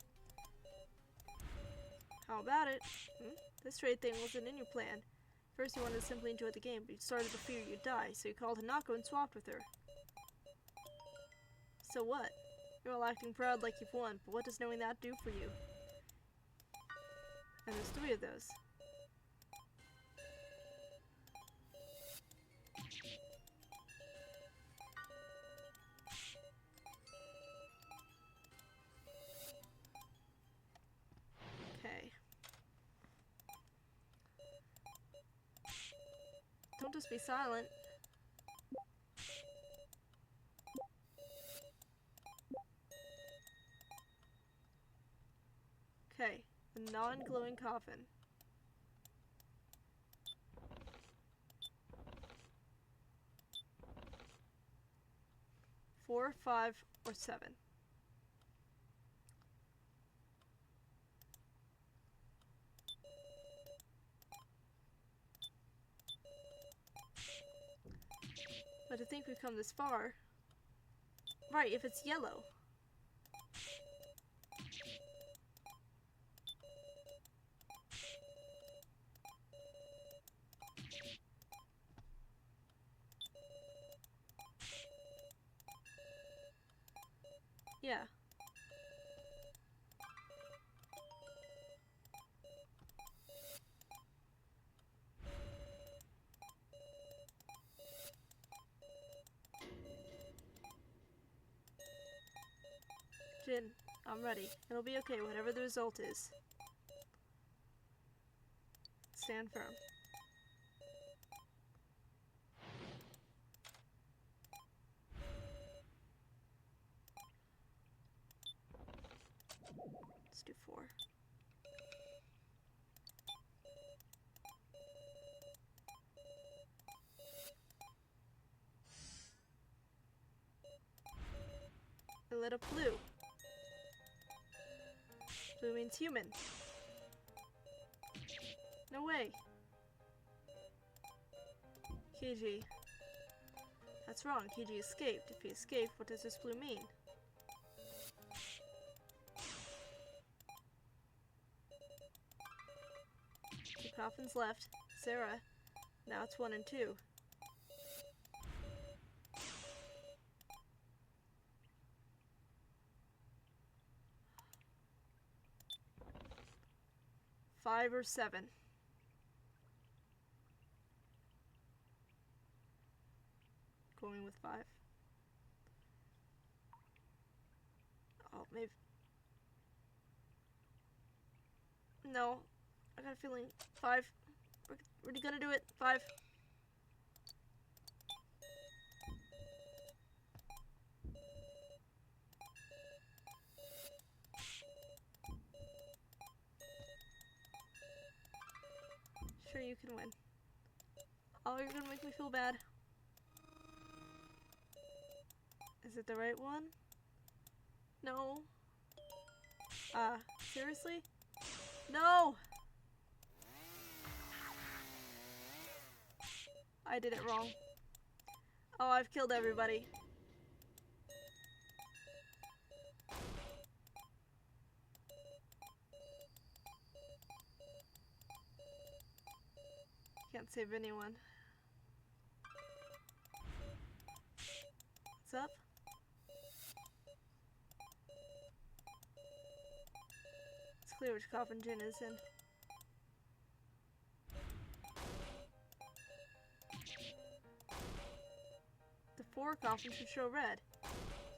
How about it? This trade thing wasn't in your plan. First you wanted to simply enjoy the game, but you started to fear you'd die, so you called Hanako and swapped with her. So what? You're all acting proud like you've won, but what does knowing that do for you? And there's 3 of those. Okay. Don't just be silent. Okay, the non-glowing coffin. 4, 5, or 7. But to think we've come this far... Right, if it's yellow. Yeah. Jin, I'm ready. It'll be okay, whatever the result is. Stand firm. for. It lit up blue. Blue means human. No way. Kiji. That's wrong. Kiji escaped. If he escaped, what does this blue mean? Two coffins left. Sarah. Now it's 1 and 2. Five or 7. Going with 5. Oh, maybe. No. I got a feeling 5. We're gonna do it. 5. Sure, you can win. Oh, you're gonna make me feel bad. Is it the right one? No. Seriously? No! I did it wrong. Oh, I've killed everybody. Can't save anyone. What's up? It's clear which coffin Jin is in. The 4 coffin should show red.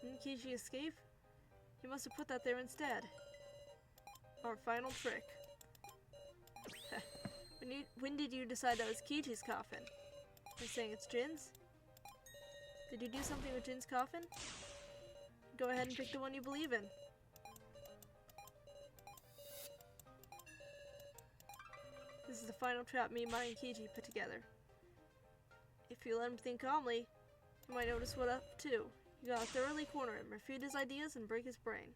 Didn't Kiji escape? He must have put that there instead. Our final trick. When did you decide that was Kiji's coffin? You're saying it's Jin's? Did you do something with Jin's coffin? Go ahead and pick the one you believe in. This is the final trap me, Mai, and Kiji put together. If you let him think calmly, you might notice what up too. You gotta thoroughly corner him, refute his ideas, and break his brain.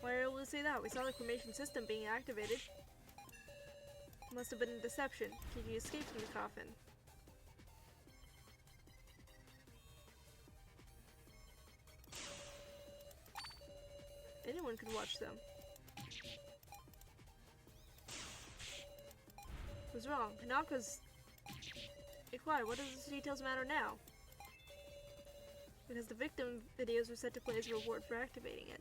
Why are you able to say that? We saw the cremation system being activated. Must have been a deception. Kiji escaped from the coffin. Anyone could watch them. What's wrong? Hinaka's... Hey, quiet, what does these details matter now? Because the victim videos were set to play as a reward for activating it.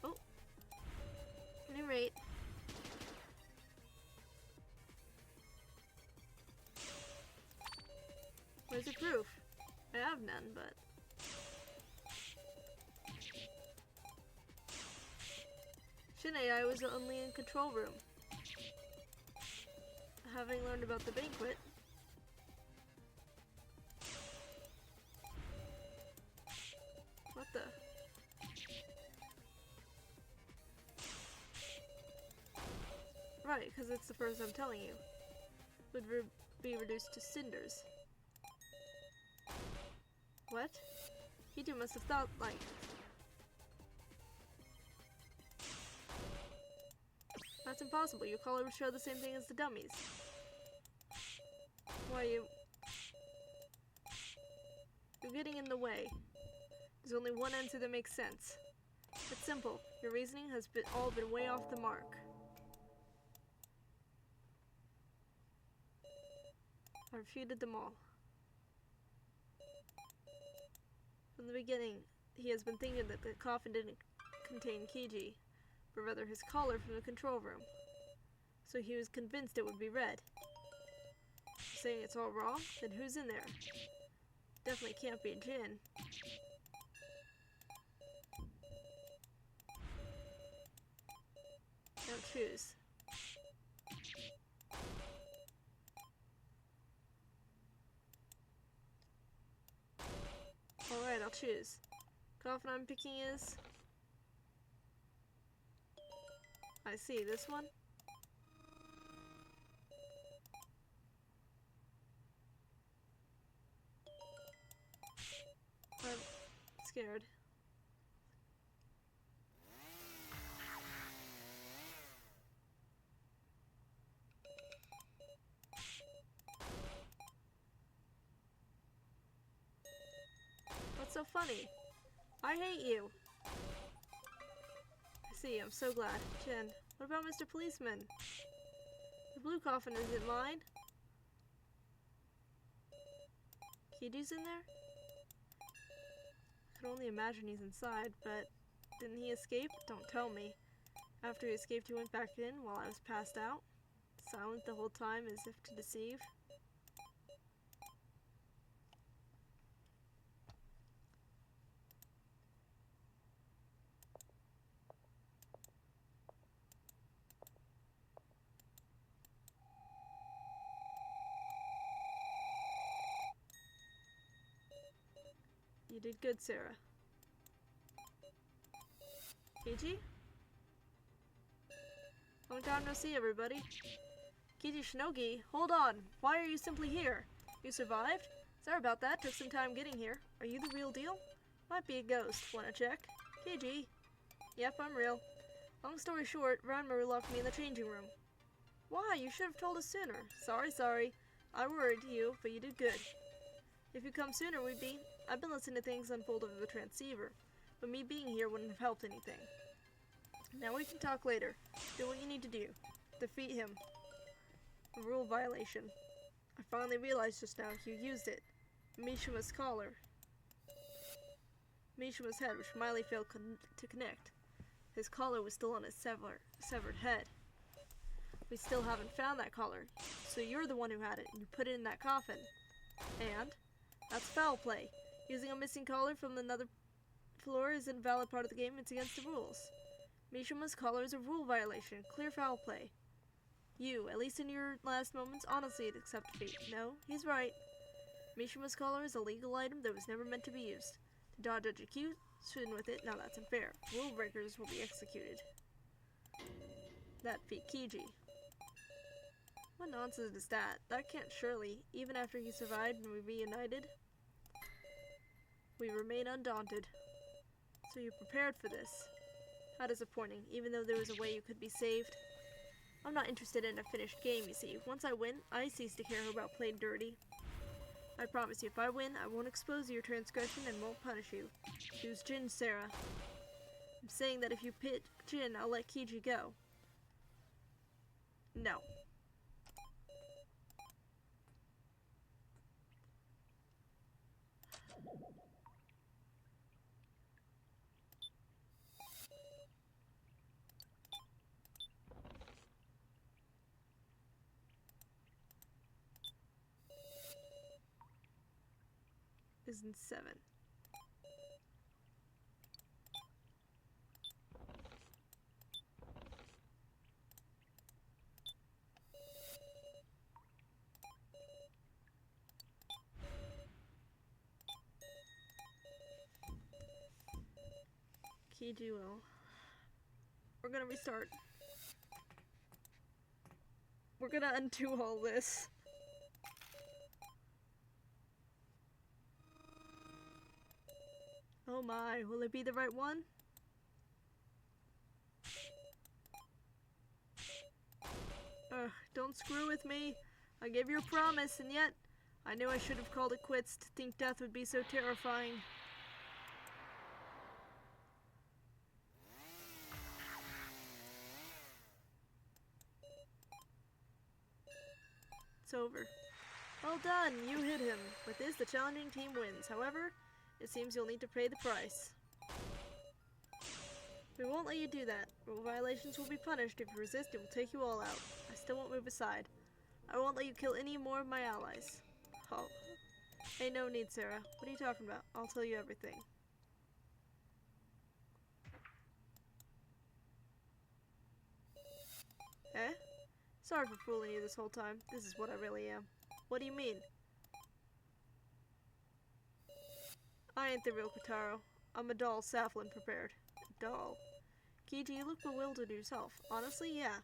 Oh. At any rate. Where's the proof? I have none, but... Shin AI was only in control room. Having learned about the banquet... What the... Right, because it's the first I'm telling you. Would be reduced to cinders. What? Kiji must have thought, like... That's impossible. Your collar would show the same thing as the dummies. Why you... You're getting in the way. There's only one answer that makes sense. It's simple. Your reasoning has all been way off the mark. I refuted them all. From the beginning, he has been thinking that the coffin didn't contain Kiji, but rather his collar from the control room. So he was convinced it would be red. Saying it's all wrong? Then who's in there? Definitely can't be Jin. choose. Alright, I'll choose. Coffin I'm picking is... I see, this one? I'm scared. What's so funny? I hate you. I see, I'm so glad. Jen, what about Mr. Policeman? The blue coffin isn't mine. Kiju's in there? I could only imagine he's inside, but didn't he escape? Don't tell me. After he escaped, he went back in while I was passed out, silent the whole time as if to deceive. You did good, Sarah. Kiji? Long time no see, everybody. Kiji Shinogi, hold on. Why are you simply here? You survived? Sorry about that. Took some time getting here. Are you the real deal? Might be a ghost. Wanna check? Kiji? Yep, I'm real. Long story short, Ranmaru locked me in the changing room. Why? You should have told us sooner. Sorry. I worried you, but you did good. If you'd come sooner, I've been listening to things unfold over the transceiver, but me being here wouldn't have helped anything. Now we can talk later. Do what you need to do. Defeat him. A rule violation. I finally realized just now you used it. Mishima's collar. Mishima's head, which Miley failed to connect. His collar was still on his severed head. We still haven't found that collar, so you're the one who had it, and you put it in that coffin. And that's foul play. Using a missing collar from another floor isn't a valid part of the game. It's against the rules. Mishima's collar is a rule violation. Clear foul play. You, at least in your last moments, honestly accept defeat. No, he's right. Mishima's collar is a legal item that was never meant to be used. To dodge execution with it, now that's unfair. Rule breakers will be executed. That feat Kiji. What nonsense is that? That can't surely, even after he survived and we reunited. We remain undaunted. So you prepared for this. How disappointing, even though there was a way you could be saved. I'm not interested in a finished game, you see. Once I win, I cease to care about playing dirty. I promise you, if I win, I won't expose your transgression and won't punish you. Choose Jin, Sarah. I'm saying that if you pick Jin, I'll let Kiji go. No. Is in 7. Kiji will. We're gonna restart. We're gonna undo all this. Oh my, will it be the right one? Ugh, don't screw with me. I gave you a promise, and yet I knew I should have called it quits to think death would be so terrifying. It's over. Well done, you hit him. With this, the challenging team wins. However, it seems you'll need to pay the price. We won't let you do that. Rule violations will be punished. If you resist, it will take you all out. I still won't move aside. I won't let you kill any more of my allies. Oh. Hey, no need, Sarah. What are you talking about? I'll tell you everything. Sorry for fooling you this whole time. This is what I really am. What do you mean? I ain't the real Kotaro. I'm a doll Saflin prepared. A doll? Kiji, you look bewildered yourself. Honestly, yeah.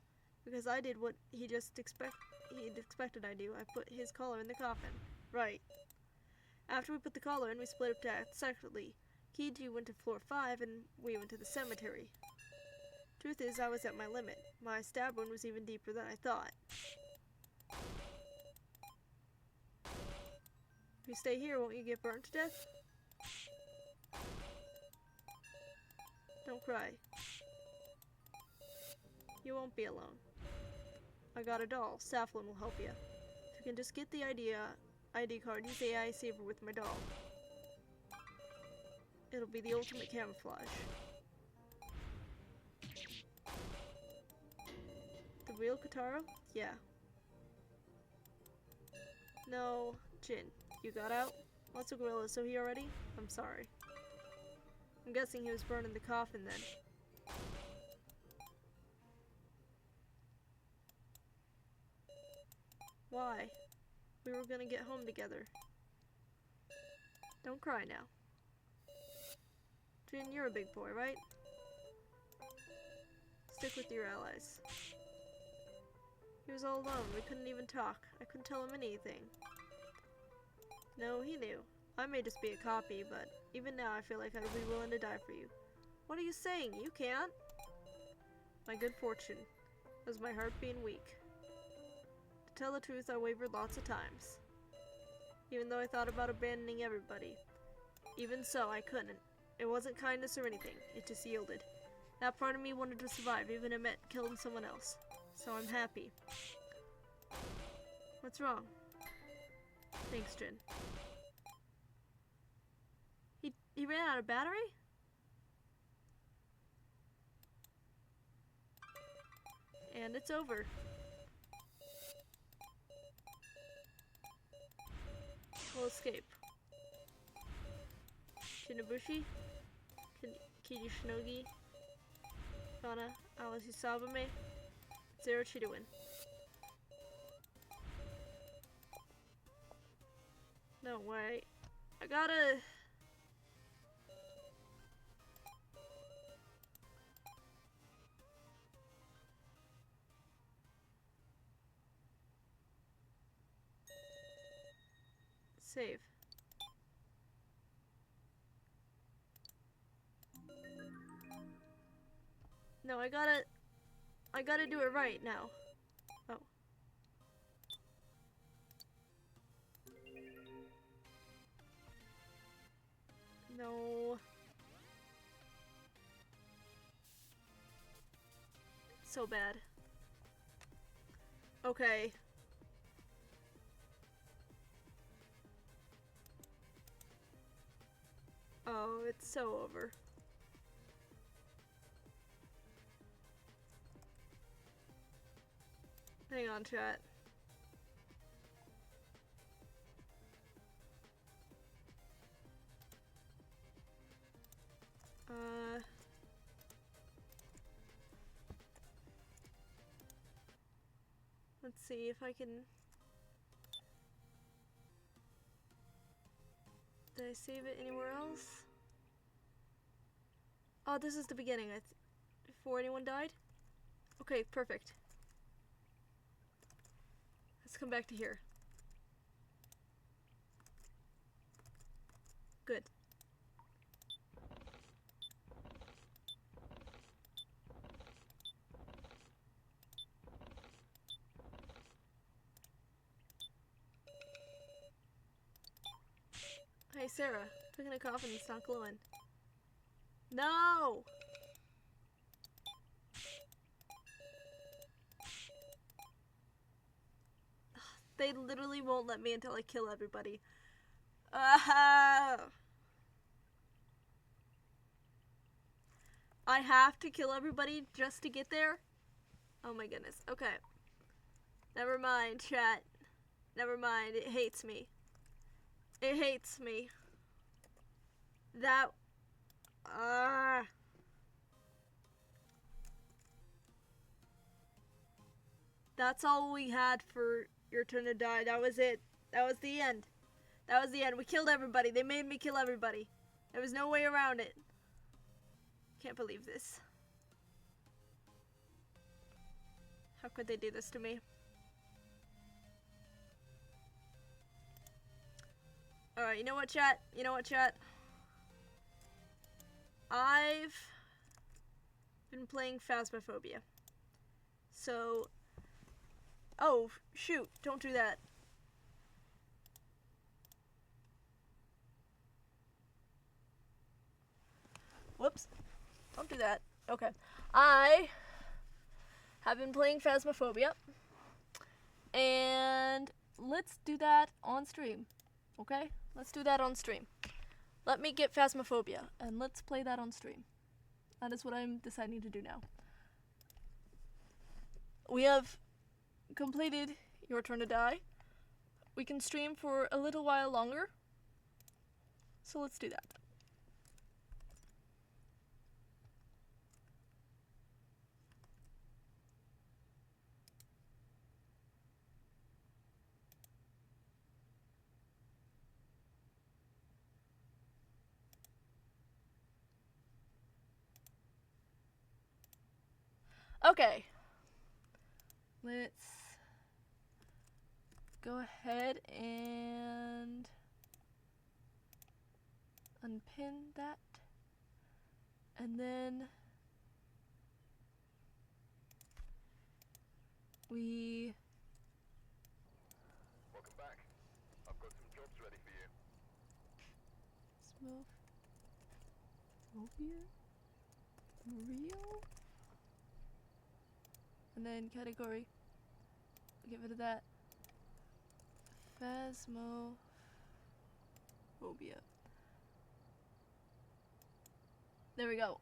Because I did what he'd expected I do. I put his collar in the coffin. Right. After we put the collar in, we split up to act separately. Kiji went to floor 5 and we went to the cemetery. Truth is, I was at my limit. My stab wound was even deeper than I thought. If you stay here, won't you get burnt to death? Don't cry. You won't be alone. I got a doll. Saflin will help you. If you can just get the ID card, use the AI saver with my doll. It'll be the ultimate camouflage. The real Kotaro? Yeah. No, Jin. You got out? Lots of gorillas, so he already? I'm sorry. I'm guessing he was burned in the coffin then. Why? We were gonna get home together. Don't cry now. Jin, you're a big boy, right? Stick with your allies. He was all alone. We couldn't even talk. I couldn't tell him anything. No, he knew. I may just be a copy, but even now I feel like I'd be willing to die for you. What are you saying? You can't? My good fortune was my heart being weak. To tell the truth, I wavered lots of times. Even though I thought about abandoning everybody. Even so, I couldn't. It wasn't kindness or anything. It just yielded. That part of me wanted to survive, even if it meant killing someone else. So I'm happy. What's wrong? Thanks, Jin. He ran out of battery? And it's over. We'll escape. Shinabushi, Kiji Shinogi, Kana, Alice Sabame, Zero Chidoin. No way. I gotta... Save. No, I gotta do it right now. Oh. No. So bad. Okay. Oh, it's so over. Hang on, chat. Let's see if I can... Did I save it anywhere else? Oh, this is the beginning. Before anyone died? Okay, perfect. Let's come back to here. Good. Hey, Sarah. Picking a coffin that's not glowing. No! They literally won't let me until I kill everybody. I have to kill everybody just to get there? Oh my goodness. Okay. Never mind, chat. Never mind. It hates me. It hates me. That... That's all we had for Your Turn to Die. That was it. That was the end. That was the end. We killed everybody. They made me kill everybody. There was no way around it. Can't believe this. How could they do this to me? Alright, you know what, chat? You know what, chat? I've been playing Phasmophobia. So... Oh, shoot. Don't do that. Whoops. Don't do that. Okay. I have been playing Phasmophobia. And let's do that on stream. Okay? Let's do that on stream. Let me get Phasmophobia, and let's play that on stream. That is what I'm deciding to do now. We have completed Your Turn to Die. We can stream for a little while longer. So let's do that. Okay. Let's go ahead and unpin that. And then we... Welcome back. I've got some jobs ready for you. Phasmophobia? Real? And then category. Get rid of that. Phasmophobia. There we go.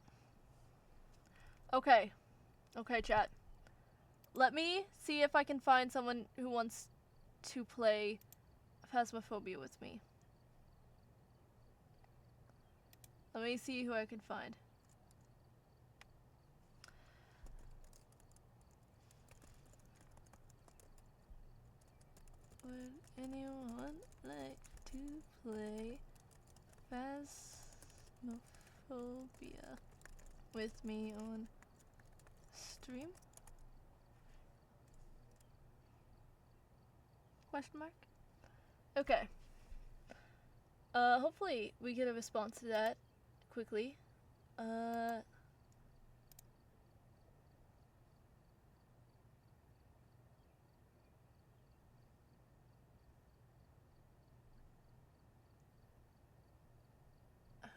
Okay. Okay, chat. Let me see if I can find someone who wants to play Phasmophobia with me. Let me see who I can find. Would anyone like to play Phasmophobia with me on stream? Question mark? Okay. Hopefully we get a response to that quickly.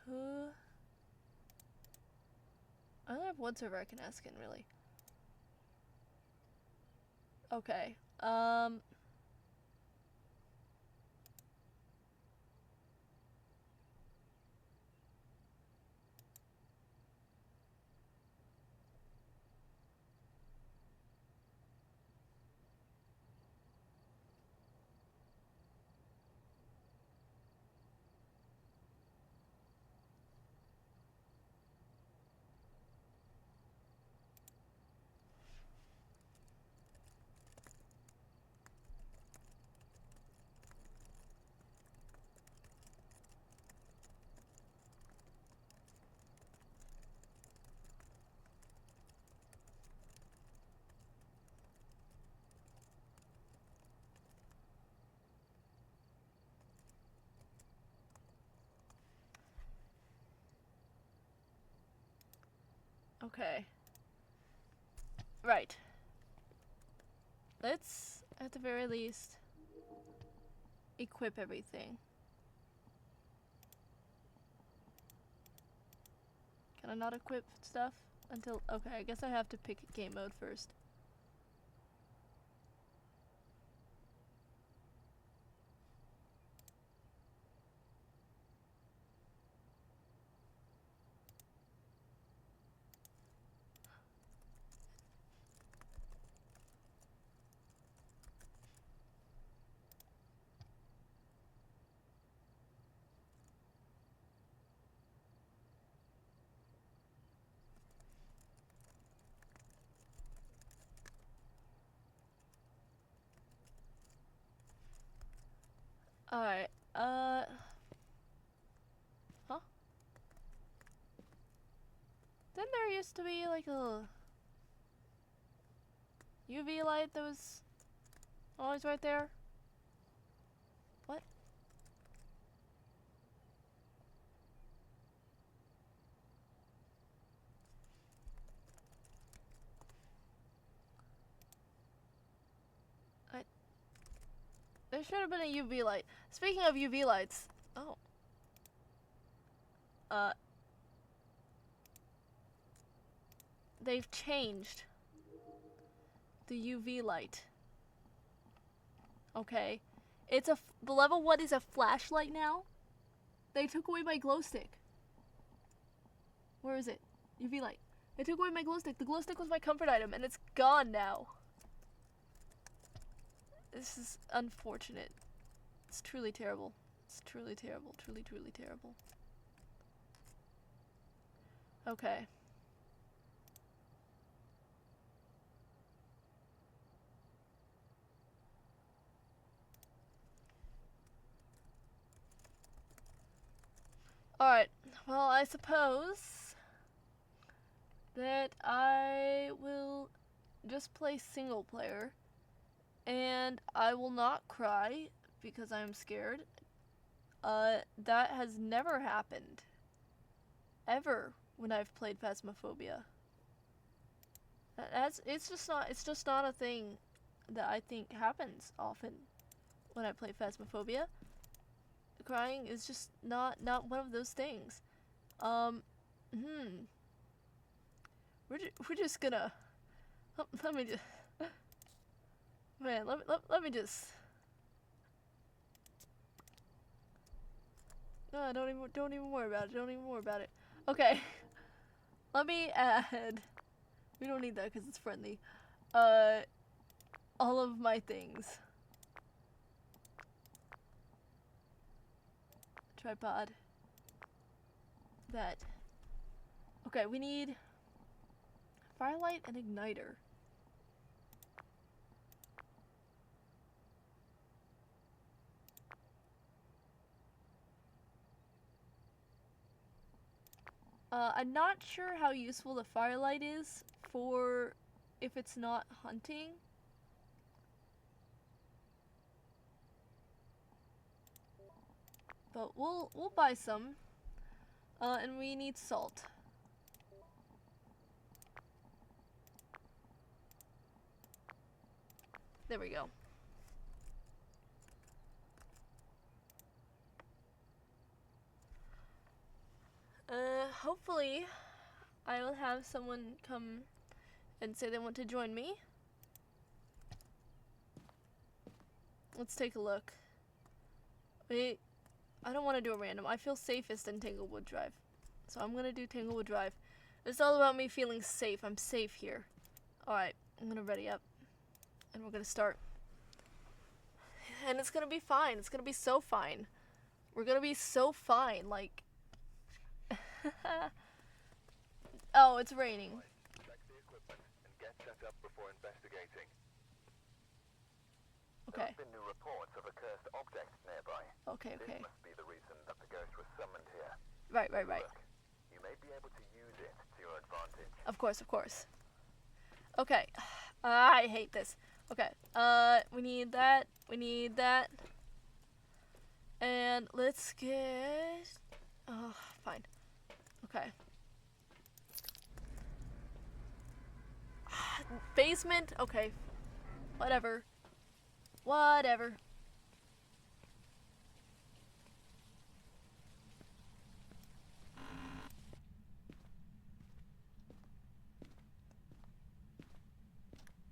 Who? I only have one server I can ask in, really. Okay. Okay. Right. Let's, at the very least, equip everything. Can I not equip stuff until... Okay, I guess I have to pick game mode first. Alright, huh? Didn't there used to be like a UV light that was always right there? What? There should have been a UV light. Speaking of UV lights, oh. They've changed the UV light. Okay. It's the level 1 is a flashlight now. They took away my glow stick. Where is it? UV light. They took away my glow stick. The glow stick was my comfort item and it's gone now. This is unfortunate. It's truly terrible. It's truly terrible. Truly, truly terrible. Okay. Alright. Well, I suppose that I will just play single player. And I will not cry because I'm scared. That has never happened. Ever when I've played Phasmophobia. It's just not a thing that I think happens often when I play Phasmophobia. Crying is just not one of those things. We're just gonna let me just man, let me just. No, don't even worry about it. Don't even worry about it. Okay. Let me add. We don't need that because it's friendly. All of my things. Tripod. That. Okay, we need firelight and igniter. I'm not sure how useful the firelight is for if it's not hunting. But we'll buy some. And we need salt. There we go. Hopefully I will have someone come and say they want to join me. Let's take a look. Wait, I don't want to do a random. I feel safest in Tanglewood Drive. So I'm gonna do Tanglewood Drive. It's all about me feeling safe. I'm safe here. Alright, I'm gonna ready up. And we're gonna start. And it's gonna be fine. It's gonna be so fine. We're gonna be so fine, like... Oh, it's raining. Check the equipment and get set up before investigating. Okay. There have been new reports of a cursed object nearby. Okay. This must be the reason that the ghost was summoned here. Right. Look, you may be able to use it to your advantage. Of course. Okay. I hate this. Okay. We need that. And let's get... Oh, fine. Okay. Basement? Okay. Whatever.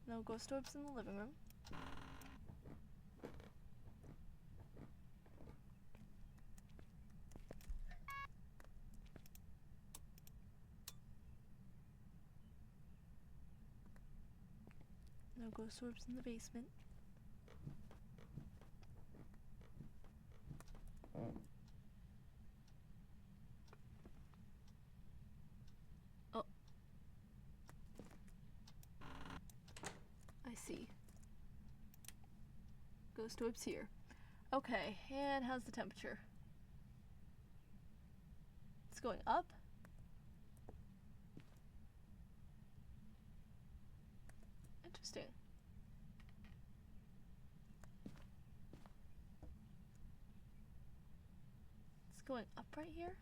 No ghost orbs in the living room. No ghost orbs in the basement. Oh. I see. Ghost orbs here. Okay, and how's the temperature? It's going up? Interesting. It's going up right here?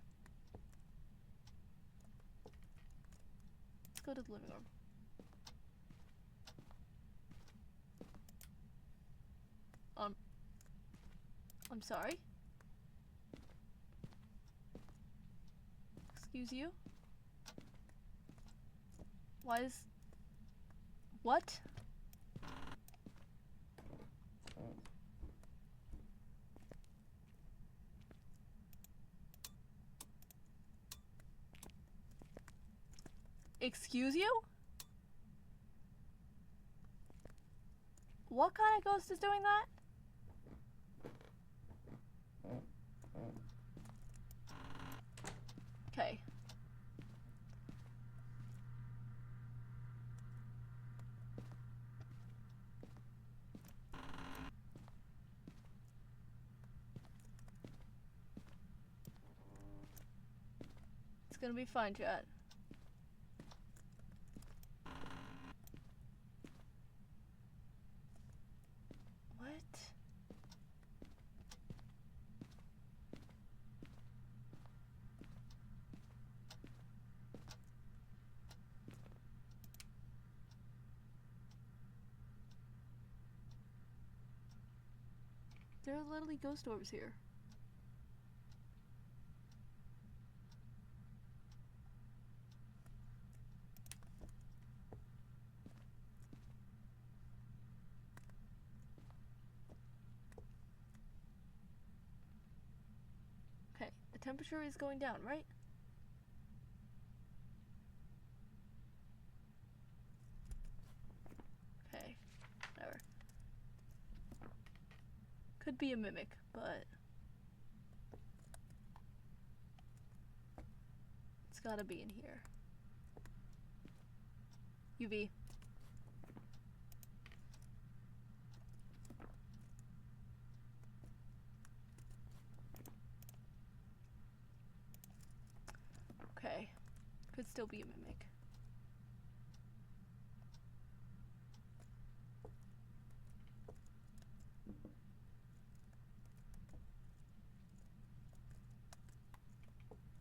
Let's go to the living room. I'm sorry? Excuse you? Why is... What? Excuse you? What kind of ghost is doing that? Okay. It's gonna be fine, chat. What? There are literally ghost orbs here. Okay, the temperature is going down, right? Okay, whatever. Could be a mimic, but it's gotta be in here. UV. Okay, could still be a mimic.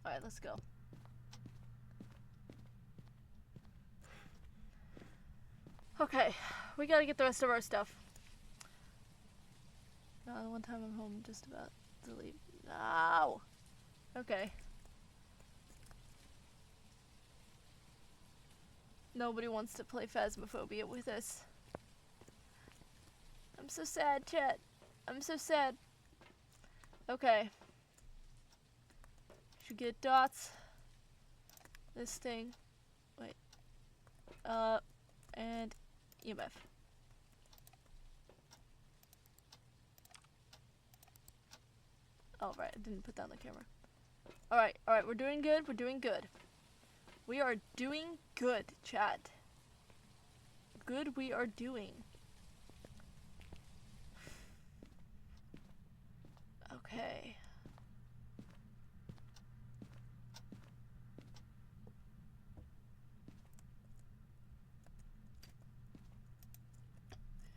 Alright, let's go. Okay, we gotta get the rest of our stuff. The one time I'm home, just about to leave. No! Okay. Nobody wants to play Phasmophobia with us. I'm so sad, chat. I'm so sad. Okay. Should get dots. This thing. Wait. And EMF. Oh, right. I didn't put that on the camera. Alright, alright. We're doing good. We're doing good. We are doing good, chat. Good we are doing. Okay.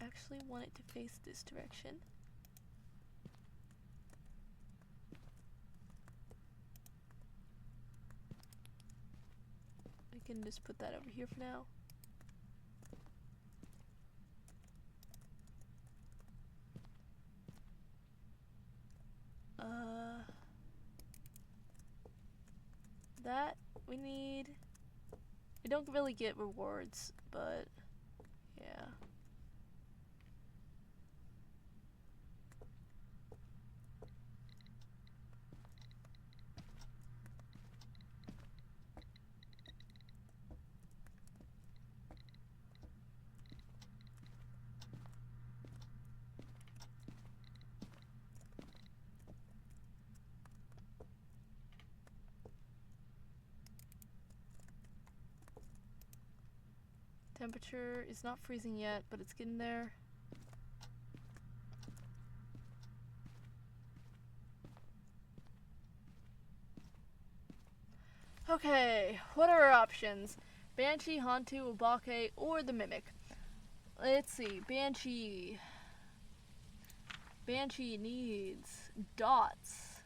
I actually want it to face this direction. I can just put that over here for now. That we need. We don't really get rewards, but yeah. Temperature is not freezing yet, but it's getting there. Okay, what are our options? Banshee, Hantu, Obake, or the Mimic? Let's see, Banshee. Banshee needs dots.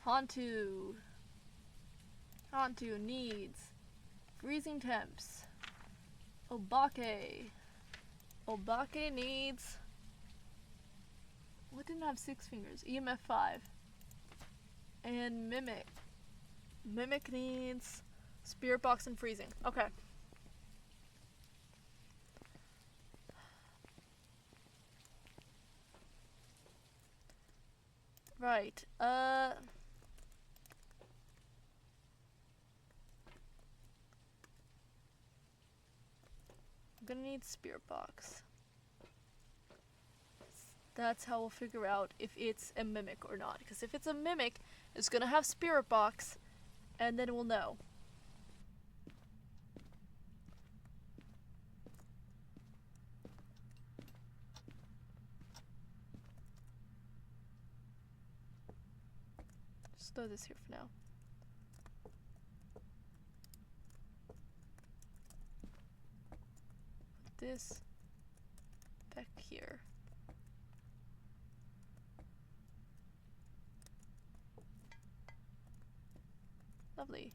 Hantu needs freezing temps. Obake needs... What didn't have 6 fingers? EMF 5. And Mimic. Mimic needs Spirit Box and freezing. Okay. Right. I'm gonna need Spirit Box. That's how we'll figure out if it's a Mimic or not. Because if it's a Mimic, it's gonna have Spirit Box, and then we'll know. Just throw this here for now. Put this back here. Lovely.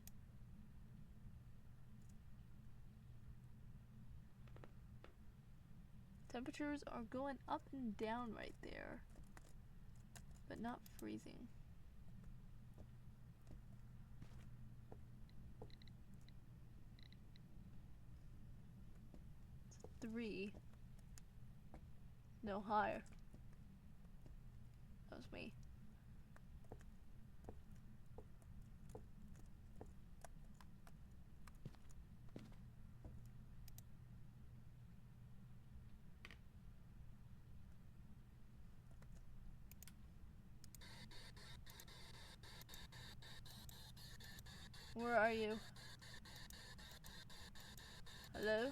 Temperatures are going up and down right there, but not freezing. It's 3. No, higher. That was me. Where are you? Hello?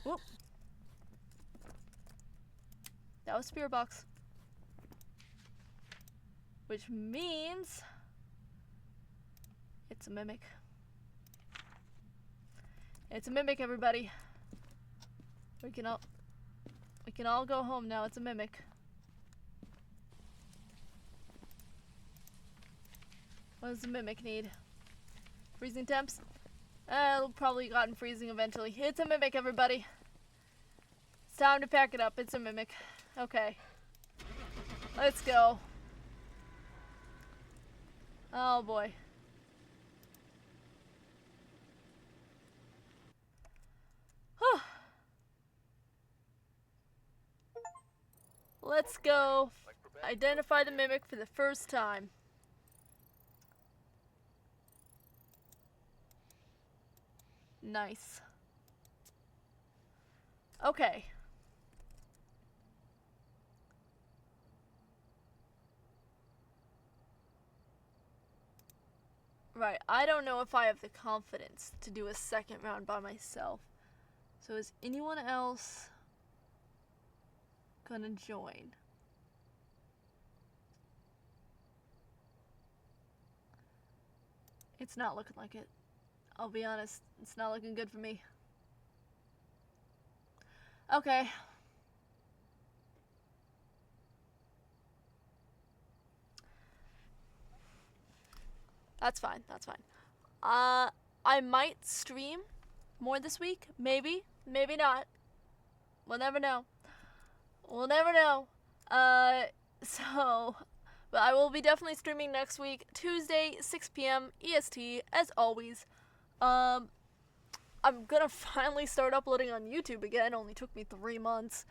Whoop. That was Spirit Box. Which means it's a Mimic. It's a Mimic, everybody. We can all go home now. It's a Mimic. What does the Mimic need? Freezing temps? It'll probably gotten freezing eventually. It's a Mimic, everybody. It's time to pack it up. It's a Mimic. Okay. Let's go. Oh boy. Let's go. Identify the Mimic for the first time. Nice. Okay. Right, I don't know if I have the confidence to do a second round by myself. So is anyone else gonna join? It's not looking like it. I'll be honest, it's not looking good for me. Okay. That's fine, that's fine. I might stream more this week. Maybe, maybe not. We'll never know. We'll never know. But I will be definitely streaming next week, Tuesday, 6 p.m. EST, as always. I'm gonna finally start uploading on YouTube again. Only took me 3 months.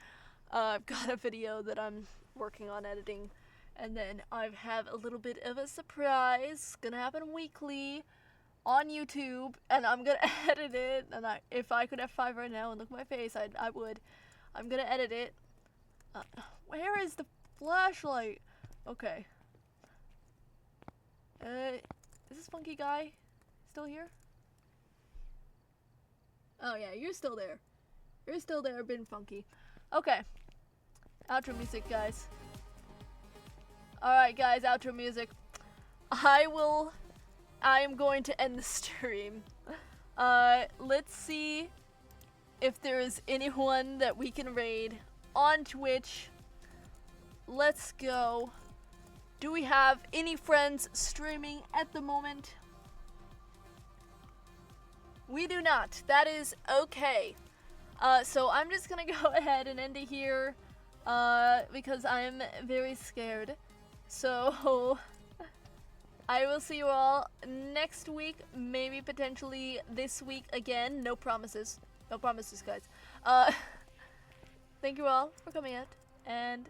I've got a video that I'm working on editing. And then I have a little bit of a surprise. It's gonna happen weekly on YouTube. And I'm gonna edit it. And if I could F5 right now and look at my face, I would. I'm gonna edit it. Where is the flashlight? Okay. Is this funky guy still here? Oh yeah, you're still there. You're still there, been funky. Okay. Outro music, guys. Alright, guys, outro music. I am going to end the stream. Let's see if there is anyone that we can raid on Twitch. Let's go. Do we have any friends streaming at the moment? We do not. That is okay. So I'm just gonna go ahead and end it here, because I'm very scared. So I will see you all next week, maybe potentially this week again. No promises. No promises, guys. Thank you all for coming out, and